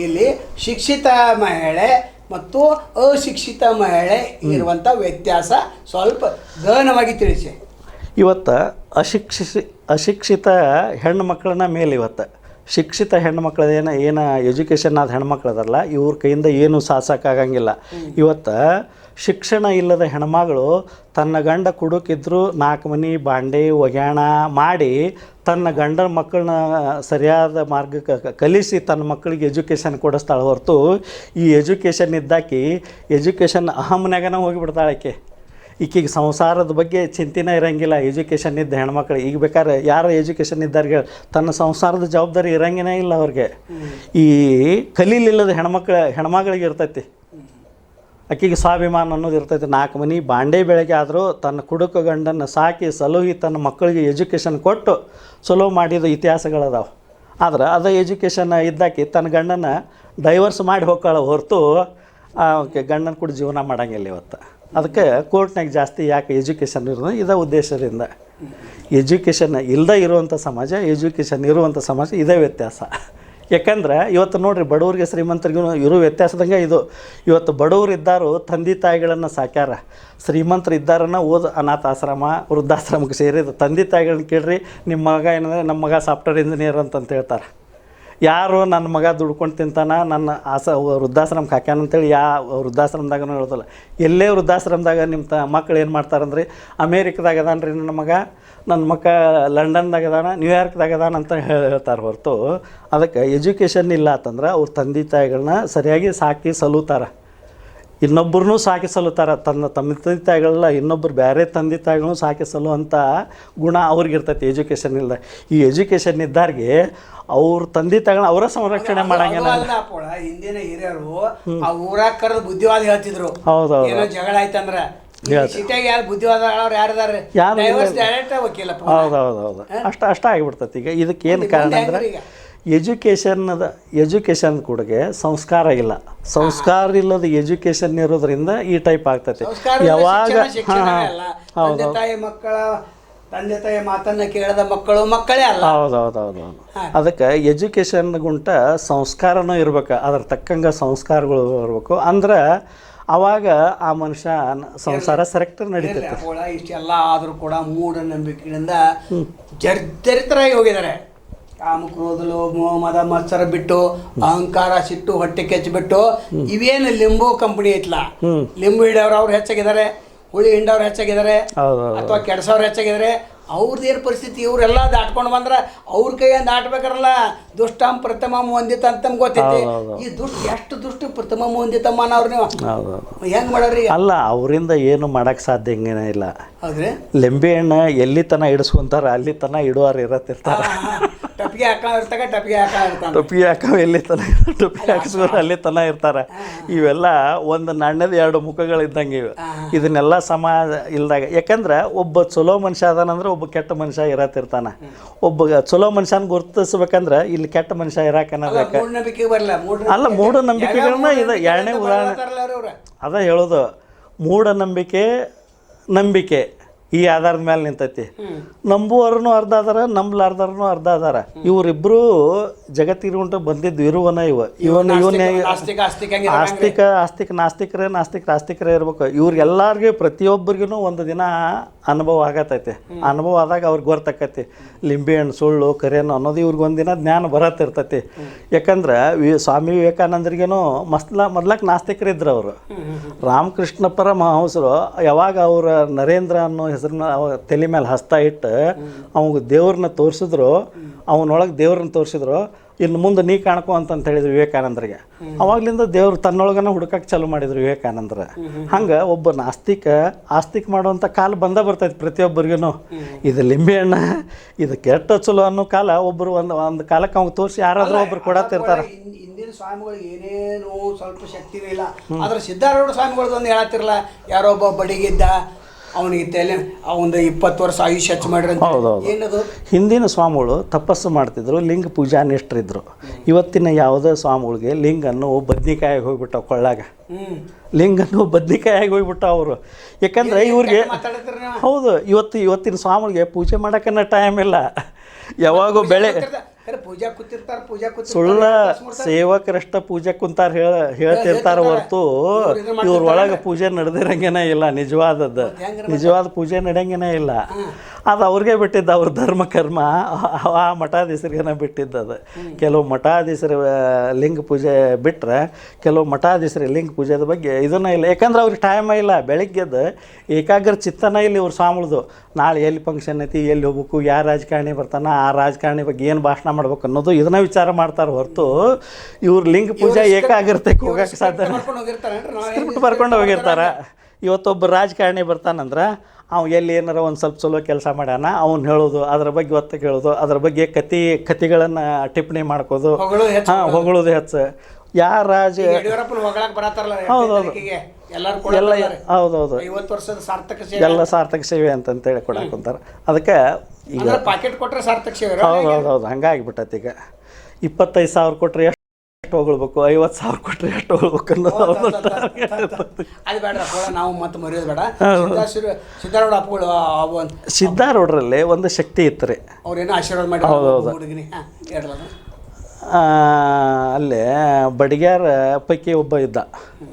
ಇಲ್ಲಿ ಶಿಕ್ಷಿತ ಮಹಿಳೆ ಮತ್ತು ಅಶಿಕ್ಷಿತ ಮಹಿಳೆ ಇರುವಂಥ ವ್ಯತ್ಯಾಸ ಸ್ವಲ್ಪ ಗಹನವಾಗಿ ತಿಳಿಸಿ. ಇವತ್ತು ಅಶಿಕ್ಷಿತ ಹೆಣ್ಣು ಮಕ್ಕಳನ್ನ ಮೇಲೆ ಇವತ್ತು ಶಿಕ್ಷಿತ ಹೆಣ್ಮಕ್ಳು ಏನು ಎಜುಕೇಷನ್ ಆದ ಹೆಣ್ಮಕ್ಳು ಅದರಲ್ಲ, ಇವ್ರ ಕೈಯಿಂದ ಏನೂ ಸಾಧಿಸೋಕ್ಕಾಗಂಗಿಲ್ಲ. ಇವತ್ತು ಶಿಕ್ಷಣ ಇಲ್ಲದ ಹೆಣ್ಮಗಳು ತನ್ನ ಗಂಡ ಕುಡುಕಿದ್ರು 4 ಮನೆ ಬಾಂಡೆ ಒಗ್ಯಾಣ ಮಾಡಿ ತನ್ನ ಗಂಡನ ಮಕ್ಕಳನ್ನ ಸರಿಯಾದ ಮಾರ್ಗಕ್ಕೆ ಕಲಿಸಿ ತನ್ನ ಮಕ್ಕಳಿಗೆ ಎಜುಕೇಷನ್ ಕೊಡಿಸ್ತಾಳೆ ಹೊರತು ಈ ಎಜುಕೇಷನ್ ಇದ್ದಾಕಿ ಎಜುಕೇಷನ್ ಅಹಮ್ನಾಗನ ಹೋಗಿಬಿಡ್ತಾಳೆ. ಈಕೆಗೆ ಸಂಸಾರದ ಬಗ್ಗೆ ಚಿಂತೆನೇ ಇರೋಂಗಿಲ್ಲ. ಎಜುಕೇಷನ್ ಇದ್ದ ಹೆಣ್ಮಕ್ಳು ಈಗ ಬೇಕಾದ್ರೆ ಯಾರು ಎಜುಕೇಷನ್ ಇದ್ದಾರೆ ತನ್ನ ಸಂಸಾರದ ಜವಾಬ್ದಾರಿ ಇರೋಂಗೇ ಇಲ್ಲ ಅವ್ರಿಗೆ. ಈ ಕಲೀಲಿಲ್ಲದ ಹೆಣ್ಮಗಳಿಗೆ ಇರ್ತೈತಿ. ಆಕೆಗೆ ಸ್ವಾಭಿಮಾನ ಅನ್ನೋದು ಇರ್ತೈತಿ. 4 ಮನೆ ಬಾಂಡೆ ಬೆಳಗ್ಗೆ ಆದರೂ ತನ್ನ ಕುಡುಕ ಗಂಡನ್ನು ಸಾಕಿ ಸಲುಹಿ ತನ್ನ ಮಕ್ಕಳಿಗೆ ಎಜುಕೇಷನ್ ಕೊಟ್ಟು ಚಲೋ ಮಾಡಿದ ಇತಿಹಾಸಗಳದಾವೆ. ಆದ್ರೆ ಅದು ಎಜುಕೇಷನ್ ಇದ್ದಾಕಿ ತನ್ನ ಗಂಡನ ಡೈವರ್ಸ್ ಮಾಡಿ ಹೋಗ್ಕೊಳ್ಳೋ ಹೊರತು ಗಂಡನ ಕೂಡ ಜೀವನ ಮಾಡೋಂಗಿಲ್ಲ ಇವತ್ತು. ಅದಕ್ಕೆ ಕೋರ್ಟ್ನಾಗ ಜಾಸ್ತಿ ಯಾಕೆ ಎಜುಕೇಷನ್ ಇರೋದು ಇದೇ ಉದ್ದೇಶದಿಂದ. ಎಜುಕೇಷನ್ ಇಲ್ಲದೆ ಇರುವಂಥ ಸಮಾಜ, ಎಜುಕೇಷನ್ ಇರುವಂಥ ಸಮಾಜ ಇದೇ ವ್ಯತ್ಯಾಸ. ಯಾಕಂದ್ರೆ ಇವತ್ತು ನೋಡಿರಿ, ಬಡವ್ರಿಗೆ ಶ್ರೀಮಂತರಿಗೂ ಇರೋ ವ್ಯತ್ಯಾಸದಂಗೆ ಇದು. ಇವತ್ತು ಬಡವರು ಇದ್ದಾರು ತಂದೆ ತಾಯಿಗಳನ್ನು ಸಾಕ್ಯಾರ, ಶ್ರೀಮಂತರು ಇದ್ದಾರನ್ನ ಅನಾಥಾಶ್ರಮ ವೃದ್ಧಾಶ್ರಮಕ್ಕೆ ಸೇರಿದ ತಂದೆ ತಾಯಿಗಳನ್ನ ಕೇಳ್ರಿ, ನಿಮ್ಮ ಮಗ ಏನಂದರೆ ನಮ್ಮ ಮಗ ಸಾಫ್ಟ್ವೇರ್ ಇಂಜಿನಿಯರ್ ಅಂತಂತ ಹೇಳ್ತಾರೆ. ಯಾರು ನನ್ನ ಮಗ ದುಡ್ಕೊಂಡು ತಿಂತಾನ ನನ್ನ ವೃದ್ಧಾಶ್ರಮಕ್ಕೆ ಹಾಕ್ಯಾನಂತೇಳಿ ವೃದ್ಧಾಶ್ರಮದಾಗನೂ ಹೇಳೋದಿಲ್ಲ. ಎಲ್ಲೇ ವೃದ್ಧಾಶ್ರಮದಾಗ ನಿಮ್ಮ ಮಕ್ಳು ಏನು ಮಾಡ್ತಾರಂದ್ರಿ, ಅಮೇರಿಕದಾಗ ಅದಾನ್ರಿ ನನ್ನ ಮಗ ಲಂಡನ್ದಾಗ ಅದಾನ, ನ್ಯೂಯಾರ್ಕ್ದಾಗ ಅದಾನ ಅಂತ ಹೇಳ್ತಾರೆ ಹೊರತು ಅದಕ್ಕೆ ಎಜುಕೇಷನ್ ಇಲ್ಲ ಅಂತಂದ್ರೆ ಅವ್ರ ತಂದೆ ತಾಯಿಗಳನ್ನ ಸರಿಯಾಗಿ ಸಾಕಿ ಸಲುತ್ತಾರೆ. ಇನ್ನೊಬ್ಬರನ್ನೂ ಸಾಕಿ ಸಲುತ್ತಾರೆ. ತಮ್ಮ ತಂದೆ ತಾಯಿಗಳಲ್ಲ ಇನ್ನೊಬ್ಬರು ಬೇರೆ ತಂದೆ ತಾಯಿಗಳನ್ನೂ ಸಾಕಿ ಸಲುವಂಥ ಗುಣ ಅವ್ರಿಗಿರ್ತೈತಿ ಎಜುಕೇಷನ್ ಇಲ್ಲ. ಈ ಎಜುಕೇಷನ್ ಇದ್ದಾರಿಗೆ ಅವ್ರ ತಂದೆ ತಾಯಿಗಳನ್ನ ಅವರ ಸಂರಕ್ಷಣೆ ಮಾಡಂಗಿಲ್ಲ. ಹಿಂದಿನ ಹಿರಿಯರು ಆ ಊರಾಗ ಕರೆದು ಬುದ್ಧಿವಾದ ಹೇಳ್ತಿದ್ರು. ಹೌದೌದು, ಜಗಳ ಆಯ್ತಂದ್ರೆ ಸಿಟಿಯಾಗ ಯಾರು ಬುದ್ಧಿವಾದ ಯಾರಿದಾರೆ? ಹೌದೌದು, ಅಷ್ಟ ಆಗಿಬಿಡ್ತೈತಿ. ಈಗ ಇದಕ್ಕೇನು ಕಾರಣ ಅಂದ್ರೆ ಎಜುಕೇಷನ್ ಕೂಡಗೆ ಸಂಸ್ಕಾರ ಇಲ್ಲ. ಸಂಸ್ಕಾರ ಇಲ್ಲದ ಎಜುಕೇಷನ್ ಇರೋದ್ರಿಂದ ಈ ಟೈಪ್ ಆಗ್ತೈತಿ. ಯಾವಾಗ ತಂದೆ ತಾಯಿ ಮಾತನ್ನ ಕೇಳದ ಮಕ್ಕಳೇ ಅಲ್ಲ. ಹೌದೌದು. ಅದಕ್ಕೆ ಎಜುಕೇಷನ್ ಗುಂಟ ಸಂಸ್ಕಾರನೂ ಇರ್ಬೇಕು, ಅದ್ರ ತಕ್ಕಂಗೆ ಸಂಸ್ಕಾರಗಳು ಇರ್ಬೇಕು. ಅಂದ್ರೆ ಅವಾಗ ಆ ಮನುಷ್ಯ ಸಂಸಾರ ಸರೆಕ್ಟ್ ನಡೀತೈತೆ. ಇಷ್ಟೆಲ್ಲ ಆದರೂ ಕೂಡ ಮೂಢನಂಬಿಕೆಯಿಂದ ಜರ್ಜರಿತರಾಗಿ ಹೋಗಿದ್ದಾರೆ. ಕಾಮಕ್ರೋಧಲು ಮದ ಮತ್ಸರ ಬಿಟ್ಟು ಅಹಂಕಾರ ಸಿಟ್ಟು ಹೊಟ್ಟೆ ಕೆಚ್ಚಿಬಿಟ್ಟು ಇವೇನು ಲಿಂಬು ಕಂಪನಿ ಐತ್ಲ, ಲಿಂಬು ಹಿಡಿಯವ್ರು ಅವ್ರು ಹೆಚ್ಚಾಗಿದ್ದಾರೆ, ಹುಳಿ ಹಿಂಡವ್ರು ಹೆಚ್ಚಾಗಿದ್ದಾರೆ, ಅಥವಾ ಕೆಡ್ಸವ್ರು ಹೆಚ್ಚಾಗಿದ್ದಾರೆ. ಅವ್ರದ್ದೇನು ಪರಿಸ್ಥಿತಿ? ಇವರೆಲ್ಲ ದಾಟ್ಕೊಂಡು ಬಂದ್ರೆ ಅವ್ರ ಕೈಯಿಂದ ದಾಟ್ಬೇಕಾರಲ್ಲ. ದುಷ್ಟಂ ಪ್ರಥಮಂ ವಂದಿತ ಅಂತ ಗೊತ್ತೈತಿ. ಈ ಎಷ್ಟು ದುಷ್ಟ ಪ್ರಥಮಂ ವಂದಿತಮ್ಮ ಅನ್ನೋರು ನೀವು ಹೆಂಗ್ ಮಾಡೋರಿ? ಅಲ್ಲ, ಅವರಿಂದ ಏನು ಮಾಡಕ್ ಸಾಧ್ಯ ಹಂಗೇನ ಇಲ್ಲ. ಹೌದ್ರಿ, ಲಿಂಬೆ ಹಣ್ಣು ಎಲ್ಲಿ ತನ ಇಡಿಸ್ಕೊಂತಾರ ಅಲ್ಲಿ ತನ ಇಡುವಾರ ಇರತ್ತಿರ್ತಾರ. ಟಪಿಗೆ ಹಾಕಿರ್ತಾಗ ಟೊಪಿಗೆ ಹಾಕೋ ಎಲ್ಲಿ ತನ ಟೊಪಿಗೆ ಹಾಕಿಸ್ಕೊಂಡು ಅಲ್ಲಿ ತನ ಇರ್ತಾರೆ. ಇವೆಲ್ಲ ಒಂದು ನಾಣ್ಯದ 2 ಮುಖಗಳಿದ್ದಂಗೆ ಇವೆ. ಇದನ್ನೆಲ್ಲ ಸಮಾಜ ಇಲ್ದಾಗ, ಯಾಕಂದ್ರೆ ಒಬ್ಬ ಚಲೋ ಮನುಷ್ಯ ಅದಾನಂದ್ರೆ ಒಬ್ಬ ಕೆಟ್ಟ ಮನುಷ್ಯ ಇರತ್ತಿರ್ತಾನೆ. ಒಬ್ಬ ಚಲೋ ಮನುಷ್ಯನ ಗುರುತಿಸ್ಬೇಕಂದ್ರೆ ಇಲ್ಲಿ ಕೆಟ್ಟ ಮನುಷ್ಯ ಇರಾಕನ್ನಬೇಕು. ಅಲ್ಲ, ಮೂಢನಂಬಿಕೆಗಳನ್ನ ಇದು ಎರಡನೇ ಉದಾಹರಣೆ ಅದ ಹೇಳೋದು. ಮೂಢನಂಬಿಕೆ ನಂಬಿಕೆ ಈ ಆಧಾರದ ಮೇಲೆ ನಿಂತೈತಿ. ನಂಬುವವ್ರನ್ನೂ ಅರ್ಧ ಅದಾರ, ನಂಬಲಾರ್ದವ್ರನ್ನೂ ಅರ್ಧ ಅದಾರ. ಇವರಿಬ್ಬರು ಜಗತ್ತಿರುವಂಟ ಬಂದಿದ್ದು ಇವನೇ ನಾಸ್ತಿಕರೇ ಇರ್ಬೇಕು. ಇವ್ರಿಗೆಲ್ಲರಿಗೂ ಪ್ರತಿಯೊಬ್ಬರಿಗೂ ಒಂದು ದಿನ ಅನುಭವ ಆಗತೈತೆ. ಅನುಭವ ಆದಾಗ ಅವ್ರಿಗೆ ಗೊತ್ತಾಕೈತಿ ಲಿಂಬೆ ಹಣ್ಣು ಸುಳ್ಳು ಕರೇನು ಅನ್ನೋದು ಇವ್ರಿಗೆ ಒಂದಿನ ಜ್ಞಾನ ಬರತ್ತಿರ್ತೈತಿ. ಯಾಕಂದ್ರೆ ಸ್ವಾಮಿ ವಿವೇಕಾನಂದರಿಗೇನು ಮೊದ್ಲಕ್ಕೆ ನಾಸ್ತಿಕರಿದ್ರು ಅವರು. ರಾಮಕೃಷ್ಣ ಪರಮಹಂಸರು ಯಾವಾಗ ಅವರ ನರೇಂದ್ರ ಅನ್ನೋ ಹೆಸರನ್ನ ತಲೆ ಮೇಲೆ ಹಸ್ತ ಇಟ್ಟು ಅವಾಗ ದೇವ್ರನ್ನ ತೋರಿಸಿದ್ರು, ಅವನೊಳಗೆ ದೇವ್ರನ್ನ ತೋರಿಸಿದ್ರು. ಇನ್ನು ಮುಂದೆ ನೀ ಕಾಣ್ಕೊ ಅಂತ ಹೇಳಿದ್ರು ವಿವೇಕಾನಂದರಿಗೆ. ಅವಾಗ್ಲಿಂದ ದೇವ್ರು ತನ್ನೊಳಗನ ಹುಡುಕಕ್ಕೆ ಚಾಲು ಮಾಡಿದ್ರು ವಿವೇಕಾನಂದ್ರ. ಹಂಗೆ ಒಬ್ಬ ಆಸ್ತಿಕ ಮಾಡುವಂಥ ಕಾಲ ಬರ್ತೈತಿ ಪ್ರತಿಯೊಬ್ಬರಿಗೂ. ಇದು ಲಿಂಬೆಹಣ್ಣ ಇದು ಕೆಟ್ಟ ಚಲೋ ಅನ್ನೋ ಕಾಲ ಒಬ್ಬರು ಒಂದು ಕಾಲಕ್ಕೆ ಅವ್ಗೆ ತೋರಿಸಿ ಯಾರಾದರೂ ಒಬ್ರು ಕೊಡತ್ತಿರ್ತಾರೆ. ಹಿಂದಿನ ಸ್ವಾಮಿಗಳಿಗೆ ಏನೇನು ಸ್ವಲ್ಪ ಶಕ್ತಿನೇ ಇಲ್ಲ. ಆದ್ರೆ ಸಿದ್ಧಾರೂಢ ಸ್ವಾಮಿಗಳದ್ದು ಒಂದು ಹೇಳತ್ತಿರಲ್ಲ, ಯಾರೋ ಒಬ್ಬ ಬಡಿಗಿದ್ದ ಅವನಿಗೆ ತಲೆ ಒಂದು 20 ವರ್ಷ ಆಯುಷ್ಯ ಹೆಚ್ಚು ಮಾಡಿರ. ಏನದು ಹಿಂದಿನ ಸ್ವಾಮಿಗಳು ತಪಸ್ಸು ಮಾಡ್ತಿದ್ರು, ಲಿಂಗ ಪೂಜಾ ನಿಷ್ಠರಿದ್ರು. ಇವತ್ತಿನ ಯಾವುದೇ ಸ್ವಾಮಿಗಳಿಗೆ ಲಿಂಗನ್ನು ಬದ್ನಿಕಾಯಿಗೆ ಹೋಗ್ಬಿಟ್ಟಾವ ಕೊಳ್ಳಾಗ. ಲಿಂಗನ್ನು ಬದ್ನಿಕಾಯಿಗೆ ಹೋಗ್ಬಿಟ್ಟ ಅವರು. ಯಾಕಂದ್ರೆ ಇವ್ರಿಗೆ ಹೌದು ಇವತ್ತಿನ ಸ್ವಾಮಿಗಳಿಗೆ ಪೂಜೆ ಮಾಡೋಕ್ಕನ್ನ ಟೈಮ್ ಇಲ್ಲ. ಯಾವಾಗೂ ಬೆಳೆ ಸುಳ್ಳ ಸೇವಕರಷ್ಟ ಪೂಜೆ ಕುಂತಾರ ಹೇಳ್ತಿರ್ತಾರ ಹೊರತು ಇವ್ರೊಳಗೆ ಪೂಜೆ ನಡೆದಿರಂಗೇನೇ ಇಲ್ಲ. ನಿಜವಾದ ಪೂಜೆ ನಡೆಯಂಗೇನೇ ಇಲ್ಲ. ಅದು ಅವ್ರಿಗೆ ಬಿಟ್ಟಿದ್ದು, ಅವ್ರ ಧರ್ಮ ಕರ್ಮ ಆ ಮಠಾಧೀಶರಿಗೇನ ಬಿಟ್ಟಿದ್ದದು. ಕೆಲವು ಮಠಾಧೀಶರ ಲಿಂಗ ಪೂಜೆ ಬಿಟ್ಟರೆ ಕೆಲವು ಮಠಾಧೀಶರ ಲಿಂಗ ಪೂಜೆದ ಬಗ್ಗೆ ಇದನ್ನ ಇಲ್ಲ. ಯಾಕಂದ್ರೆ ಅವ್ರಿಗೆ ಟೈಮ ಇಲ್ಲ. ಬೆಳಗ್ಗೆದ್ದು ಏಕಾಗ್ರ ಚಿತ್ತನ ಇಲ್ಲಿ ಇವ್ರು ಸ್ವಾಮಿಳ್ದು. ನಾಳೆ ಎಲ್ಲಿ ಫಂಕ್ಷನ್ ಐತಿ, ಎಲ್ಲಿ ಹೋಗ್ಬೇಕು, ಯಾರು ರಾಜಕಾರಣಿ ಬರ್ತಾನೆ, ಆ ರಾಜಕಾರಣಿ ಬಗ್ಗೆ ಏನು ಭಾಷಣ ಮಾಡ್ಬೇಕು ಅನ್ನೋದು ಇದನ್ನ ವಿಚಾರ ಮಾಡ್ತಾರೆ ಹೊರತು ಇವ್ರ ಲಿಂಗ ಪೂಜೆ ಏಕಾಗ್ರತೆಗೆ ಹೋಗಕ್ಕೆ ಸಾಧ್ಯ. ಸ್ಕ್ರಿಪ್ಟ್ ಬರ್ಕೊಂಡು ಹೋಗಿರ್ತಾರೆ. ಇವತ್ತೊಬ್ಬ ರಾಜಕಾರಣಿ ಬರ್ತಾನಂದ್ರೆ ಅವ ಎಲ್ಲಿ ಏನಾರ ಒಂದು ಸ್ವಲ್ಪ ಚಲೋ ಕೆಲಸ ಮಾಡ್ಯಾನ ಅವ್ನು ಹೇಳೋದು, ಅದ್ರ ಬಗ್ಗೆ ಒತ್ತ ಕೇಳೋದು, ಅದ್ರ ಬಗ್ಗೆ ಕತಿಗಳನ್ನು ಟಿಪ್ಪಣಿ ಮಾಡ್ಕೋದು, ಹೊಗಳೋದು ಹೆಚ್ಚು. ಯಾರ ರಾಜ ಹೌದೌದು ಎಲ್ಲ ಸಾರ್ಥಕ ಸೇವೆ ಅಂತೇಳಿ ಕೊಡಾಕೊಂತಾರೆ. ಅದಕ್ಕೆ ಈಗ ಪಾಕೆಟ್ ಕೊಟ್ಟರೆ ಸಾರ್ಥಕ ಸೇವೆ. ಹೌದೌದು ಹಂಗಾಗಿಬಿಟ್ಟೈತಿ. ಈಗ 25,000 ಕೊಟ್ಟರೆ ಎಷ್ಟು ಹೊಗಳ್ಬೇಕು, 50,000 ಕೊಟ್ಟರೆ ಎಷ್ಟು ಹೊಗಳ್ಬೇಕು ಅನ್ನೋದು ಅದು ಬೇಡ. ನಾವು ಮತ್ತೆ ಮರೆಯೋದು ಬೇಡ. ಸಿದ್ಧಾರೂಢ ಅಪ್ಪಗಳು ಸಿದ್ಧಾರೂಢರಲ್ಲಿ ಒಂದು ಶಕ್ತಿ ಇತ್ತು ರೀ. ಅವ್ರೇನೋ ಆಶೀರ್ವಾದ ಮಾಡಿ. ಹೌದೌದು. ಅಲ್ಲೇ ಬಡಿಗ್ಯಾರ ಪೈಕಿ ಒಬ್ಬ ಇದ್ದ.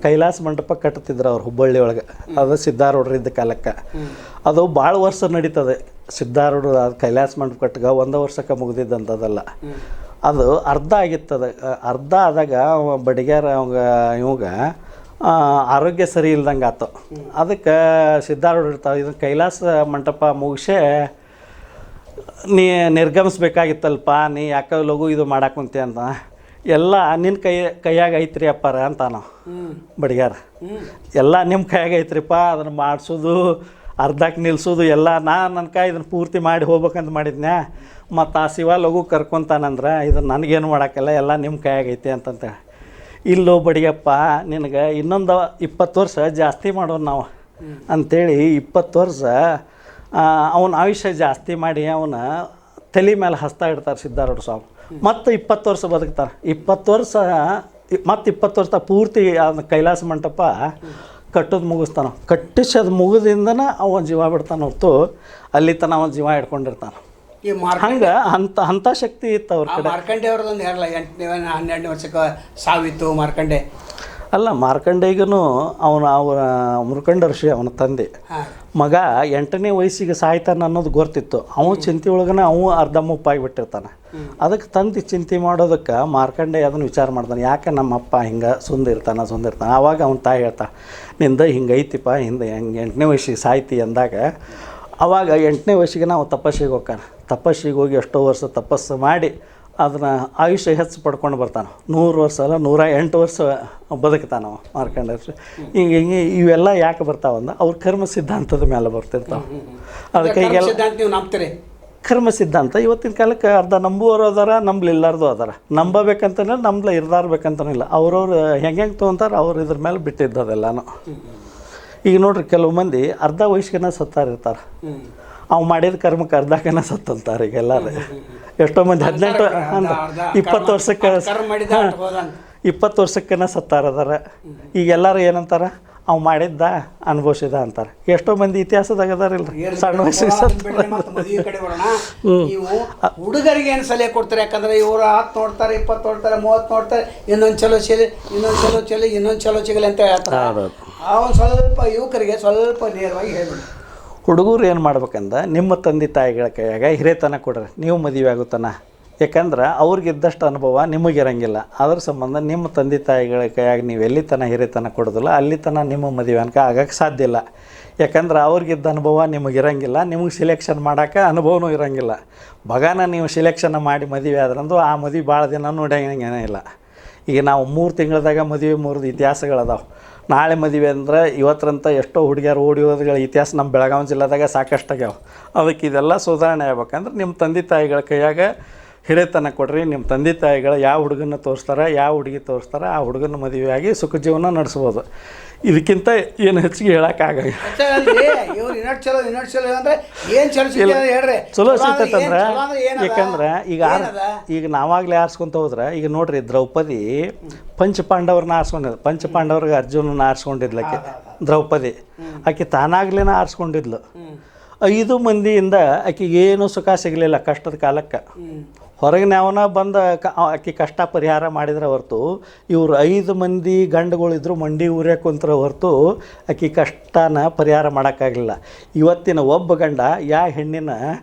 ಕೈಲಾಸ ಮಂಟಪ ಕಟ್ಟುತ್ತಿದ್ರು ಅವ್ರು ಹುಬ್ಬಳ್ಳಿ ಒಳಗೆ. ಅದು ಸಿದ್ಧಾರೂಢರು ಇದ್ದ ಕಾಲಕ್ಕೆ. ಅದು ಭಾಳ ವರ್ಷ ನಡೀತದೆ. ಸಿದ್ಧಾರೂಢರು ಅದು ಕೈಲಾಸ ಮಂಟಪ ಕಟ್ಟಗ 1 ವರ್ಷಕ್ಕೆ ಮುಗಿದಿದ್ದಂಥದ್ದಲ್ಲ. ಅದು ಅರ್ಧ ಆಗಿತ್ತದ. ಅರ್ಧ ಆದಾಗ ಬಡಿಗ್ಯಾರ ಇವಾಗ ಆರೋಗ್ಯ ಸರಿ ಇಲ್ದಂಗೆ ಆತು. ಅದಕ್ಕೆ ಸಿದ್ಧಾರೂಢರು ಇರ್ತಾವೆ, ಇದು ಕೈಲಾಸ ಮಂಟಪ ಮುಗಿಸೇ ನೀ ನಿರ್ಗಮಿಸ್ಬೇಕಾಗಿತ್ತಲ್ಪ, ನೀ ಯಾಕೆ ಲಘು ಇದು ಮಾಡಾಕುಂತೆ ಅಂತ. ಎಲ್ಲ ನಿನ್ನ ಕೈಯಾಗ ಐತ್ರಿ ಅಪ್ಪಾರ ಅಂತ ನಾವು ಬಡಿಗ್ಯಾರ. ಎಲ್ಲ ನಿಮ್ಮ ಕೈಯಾಗ ಐತ್ರಿಪ್ಪ, ಅದನ್ನು ಮಾಡಿಸೋದು ಅರ್ಧಕ್ಕೆ ನಿಲ್ಲಿಸೋದು ಎಲ್ಲ ನನ್ನ ಕೈ ಇದನ್ನು ಪೂರ್ತಿ ಮಾಡಿ ಹೋಗ್ಬೇಕಂತ ಮಾಡಿದ್ನ್ಯಾ. ಮತ್ತು ಆ ಶಿವ ಲಘು ಕರ್ಕೊತಾನಂದ್ರೆ ಇದನ್ನು ನನಗೇನು ಮಾಡೋಕ್ಕಲ್ಲ, ಎಲ್ಲ ನಿಮ್ಮ ಕೈಯಾಗೈತೆ ಅಂತಂತೇಳಿ. ಇಲ್ಲೋ ಬಡಿಯಪ್ಪ, ನಿನಗೆ ಇನ್ನೊಂದು 20 ವರ್ಷ ಜಾಸ್ತಿ ಮಾಡೋನು ನಾವು ಅಂಥೇಳಿ 20 ವರ್ಷ ಅವನ ಆಯುಷ್ಯ ಜಾಸ್ತಿ ಮಾಡಿ ಅವನ ತಲೆ ಮೇಲೆ ಹಸ್ತ ಇಡ್ತಾರೆ ಸಿದ್ಧಾರೂಢ ಸ್ವಾಮಿ. ಮತ್ತು 20 ವರ್ಷ ಬದುಕ್ತಾರೆ. 20 ವರ್ಷ ಮತ್ತು 20 ವರ್ಷ ಪೂರ್ತಿ ಕೈಲಾಸ ಮಂಟಪ ಕಟ್ಟೋದು ಮುಗಿಸ್ತಾನೆ. ಕಟ್ಟಿಸೋದು ಮುಗಿದಿಂದನ ಅವನ ಜೀವ ಬಿಡ್ತಾನೆ ಹೊರತು ಅಲ್ಲಿ ತನಕ ಅವನ ಜೀವ ಹಿಡ್ಕೊಂಡಿರ್ತಾನೆ. ಹಂಗೆ ಅಂಥ ಶಕ್ತಿ ಇತ್ತು ಅವ್ರ ಕಡೆ. ಮಾರ್ಕಂಡೆ ಅವ್ರದ್ದೊಂದು ಹೇಳಲ್ಲ, 8ನೇ 12ನೇ ವರ್ಷಕ್ಕೆ ಸಾವಿತ್ತು ಮಾರ್ಕಂಡೆ. ಅಲ್ಲ, ಮಾರ್ಕಂಡೇಗನು ಅವರ ಮುರ್ಕಂಡ ಋಷಿ ಅವನ ತಂದೆ ಮಗ 8ನೇ ವಯಸ್ಸಿಗೆ ಸಾಯ್ತಾನೆ ಅನ್ನೋದು ಗೊತ್ತಿತ್ತು. ಚಿಂತೆ ಒಳಗನೆ ಅರ್ಧ ಮುಪ್ಪಾಗಿಬಿಟ್ಟಿರ್ತಾನೆ. ಅದಕ್ಕೆ ತಂದೆ ಚಿಂತೆ ಮಾಡೋದಕ್ಕೆ ಮಾರ್ಕಂಡೆ ಅದನ್ನು ವಿಚಾರ ಮಾಡ್ತಾನೆ, ಯಾಕೆ ನಮ್ಮಪ್ಪ ಹಿಂಗೆ ಸುಂದಿರ್ತಾನೆ. ಆವಾಗ ಅವನ ತಾಯಿ ಹೇಳ್ತಾ, ನಿಂದ ಹಿಂಗೆ ಐತಿಪ್ಪ, ಹಿಂದೆ ಹೆಂಗೆ 8ನೇ ವಯಸ್ಸಿಗೆ ಸಾಯ್ತಿ ಅಂದಾಗ ಆವಾಗ 8ನೇ ವಯಸ್ಸಿಗೆ ನಾವು ತಪಸ್ಸಿಗೆ ಹೋಗ್ತಾನೆ. ತಪಸ್ಸಿಗೆ ಹೋಗಿ ಎಷ್ಟೋ ವರ್ಷ ತಪಸ್ಸು ಮಾಡಿ ಅದನ್ನು ಆಯುಷ್ಯ ಹೆಚ್ಚು ಪಡ್ಕೊಂಡು ಬರ್ತಾನೆ. 100 ವರ್ಷ ಅಲ್ಲ 108 ವರ್ಷ ಬದುಕ್ತಾನೆ ಅವ ಮಾರ್ಕಂಡ. ಹಿಂಗೆ ಇವೆಲ್ಲ ಯಾಕೆ ಬರ್ತಾವಂದ ಅವ್ರ ಕರ್ಮ ಸಿದ್ಧಾಂತದ ಮೇಲೆ ಬರ್ತಿರ್ತಾವೆ. ಅದಕ್ಕೆ ಈಗೆಲ್ಲ ಕರ್ಮ ಸಿದ್ಧಾಂತ ಇವತ್ತಿನ ಕಾಲಕ್ಕೆ ಅರ್ಧ ನಂಬುವವರು ಅದಾರ, ನಂಬಲಿಲ್ಲಾರ್ದು ಅದಾರ. ನಂಬಬೇಕಂತನೇ ನಮ್ದು ಇರ್ದಾರ್ಬೇಕಂತನಿಲ್ಲ. ಅವ್ರವ್ರು ಹೆಂಗೆ ತೊಗೊಂತಾರೆ ಅವ್ರು ಇದ್ರ ಮೇಲೆ ಬಿಟ್ಟಿದ್ದದೆಲ್ಲನೂ. ಈಗ ನೋಡ್ರಿ, ಕೆಲವು ಮಂದಿ ಅರ್ಧ ವಯಸ್ಸಿಗೆನ ಸತ್ತಾರಿರ್ತಾರೆ. ಅವು ಮಾಡಿದ ಕರ್ಮಕ್ಕೆ ಅರ್ಧಕ್ಕನ ಸತ್ತಂತಾರೆ. ಈಗ ಎಲ್ಲರೂ ಎಷ್ಟೋ ಮಂದಿ 18 20 ವರ್ಷಕ್ಕೆ 20 ವರ್ಷಕ್ಕನ ಸತ್ತಾರದಾರ. ಈಗ ಎಲ್ಲರೂ ಏನಂತಾರೆ, ಅವು ಮಾಡಿದ್ದ ಅನುಭವಿಸಿದ ಅಂತಾರೆ. ಎಷ್ಟೋ ಮಂದಿ ಇತಿಹಾಸದಾಗ ಅದಾರಿಲ್ಲ ಸಣ್ಣ ವಯಸ್ಸಿಗೆ ಮತ್ತೆ ಮದುವೆ ಕಡೆ ಬರೋಣ. ನೀವು ಹುಡುಗರಿಗೆ ಏನು ಸಲಹೆ ಕೊಡ್ತಾರೆ? ಯಾಕಂದ್ರೆ ಇವರು 10 ನೋಡ್ತಾರೆ, 20 ನೋಡ್ತಾರೆ, 30 ನೋಡ್ತಾರೆ, ಇನ್ನೊಂದು ಚಲೋ ಸಿಗಲಿ, ಇನ್ನೊಂದು ಚಲೋ ಸಿಗಲಿ ಅಂತ ಹೇಳ್ತಾರೆ. ಅವನು ಸ್ವಲ್ಪ ಯುವಕರಿಗೆ ಸ್ವಲ್ಪ ನೇರವಾಗಿ ಹೇಳ್ಬಿಡಿ. ಹುಡುಗರು ಏನು ಮಾಡ್ಬೇಕಂದ್ರೆ ನಿಮ್ಮ ತಂದೆ ತಾಯಿಗಳ ಕೈಯಾಗ ಹಿರೇತನ ಕೊಡ್ರಿ, ನೀವು ಮದುವೆ ಆಗುತ್ತಾನ. ಯಾಕಂದ್ರೆ ಅವ್ರಿಗಿದ್ದಷ್ಟು ಅನುಭವ ನಿಮಗಿರಂಗಿಲ್ಲ. ಅದ್ರ ಸಂಬಂಧ ನಿಮ್ಮ ತಂದೆ ತಾಯಿಗಳ ಕೈಯಾಗ ನೀವು ಎಲ್ಲಿ ತನಕ ಹಿರೇತನ ಕೊಡೋದಿಲ್ಲ ಅಲ್ಲಿ ತನಕ ನಿಮ್ಮ ಮದುವೆ ಅನ್ಕ ಆಗಕ್ಕೆ ಸಾಧ್ಯ ಇಲ್ಲ. ಯಾಕಂದ್ರೆ ಅವ್ರಿಗಿದ್ದ ಅನುಭವ ನಿಮಗಿರಂಗಿಲ್ಲ, ನಿಮಗೆ ಸಿಲೆಕ್ಷನ್ ಮಾಡೋಕೆ ಅನುಭವನೂ ಇರೋಂಗಿಲ್ಲ. ಬಗಾನ ನೀವು ಸಿಲೆಕ್ಷನ್ ಮಾಡಿ ಮದುವೆ ಆದ್ರಂದು ಆ ಮದುವೆ ಭಾಳ ದಿನ ನೋಡಂಗೇನಿಲ್ಲ. ಈಗ ನಾವು 3 ತಿಂಗಳದಾಗ ಮದುವೆ 3 ಇತಿಹಾಸಗಳದಾವೆ. ನಾಳೆ ಮದುವೆ ಅಂದ್ರೆ ಇವತ್ತರಂತ ಎಷ್ಟೋ ಹುಡುಗಿಯರು ಓಡಿ ಹೋದಗಳ ಇತಿಹಾಸ ನಮ್ಮ ಬೆಳಗಾವಿ ಜಿಲ್ಲೆದಾಗ ಸಾಕಷ್ಟು ಆಗ್ಯಾವ. ಅದಕ್ಕೆ ಇದೆಲ್ಲ ಸುಧಾರಣೆ ಆಗ್ಬೇಕಂದ್ರೆ ನಿಮ್ಮ ತಂದೆ ತಾಯಿಗಳ ಕೈಯಾಗ ಹಿರೇತನ ಕೊಡ್ರಿ. ನಿಮ್ಮ ತಂದೆ ತಾಯಿಗಳು ಯಾವ ಹುಡುಗನ ತೋರಿಸ್ತಾರೆ, ಯಾವ ಹುಡುಗಿ ತೋರಿಸ್ತಾರೆ, ಆ ಹುಡುಗನ ಮದುವೆಯಾಗಿ ಸುಖ ಜೀವನ ನಡೆಸ್ಬೋದು. ಇದಕ್ಕಿಂತ ಏನು ಹೆಚ್ಚಿಗೆ ಹೇಳೋಕ್ಕಾಗಲ್ಲ. ಚಲೋ ಸಿಗ್ತೈತಂದ್ರೆ ಯಾಕಂದ್ರೆ ಈಗ ನಾವಾಗಲೇ ಆರಿಸ್ಕೊಂತ ಹೋದ್ರೆ ಈಗ ನೋಡ್ರಿ ದ್ರೌಪದಿ ಪಂಚಪಾಂಡವ್ರನ್ನ ಆರಿಸ್ಕೊಂಡಿದ್ಲು. ಪಂಚಪಾಂಡವ್ರಿಗೆ ಅರ್ಜುನನ ಆರಿಸ್ಕೊಂಡಿದ್ಲಕ್ಕೆ ದ್ರೌಪದಿ. ಆಕೆ ತಾನಾಗ್ಲೇನ ಆರಿಸ್ಕೊಂಡಿದ್ಲು. 5 ಮಂದಿಯಿಂದ ಆಕೆಗೆ ಏನೂ ಸುಖ ಸಿಗಲಿಲ್ಲ ಕಷ್ಟದ ಕಾಲಕ್ಕೆ. ಹೊರಗಿನ ಯಾವನ ಬಂದ ಆಕೆ ಕಷ್ಟ ಪರಿಹಾರ ಮಾಡಿದ್ರೆ ಹೊರತು ಇವ್ರು 5 ಮಂದಿ ಗಂಡುಗಳಿದ್ರು ಮಂಡಿ ಊರೇ ಕುಂತ್ರ ಹೊರತು ಆಕೆ ಕಷ್ಟನ ಪರಿಹಾರ ಮಾಡೋಕ್ಕಾಗಲಿಲ್ಲ. ಇವತ್ತಿನ ಒಬ್ಬ ಗಂಡ ಯಾವ ಹೆಣ್ಣಿನ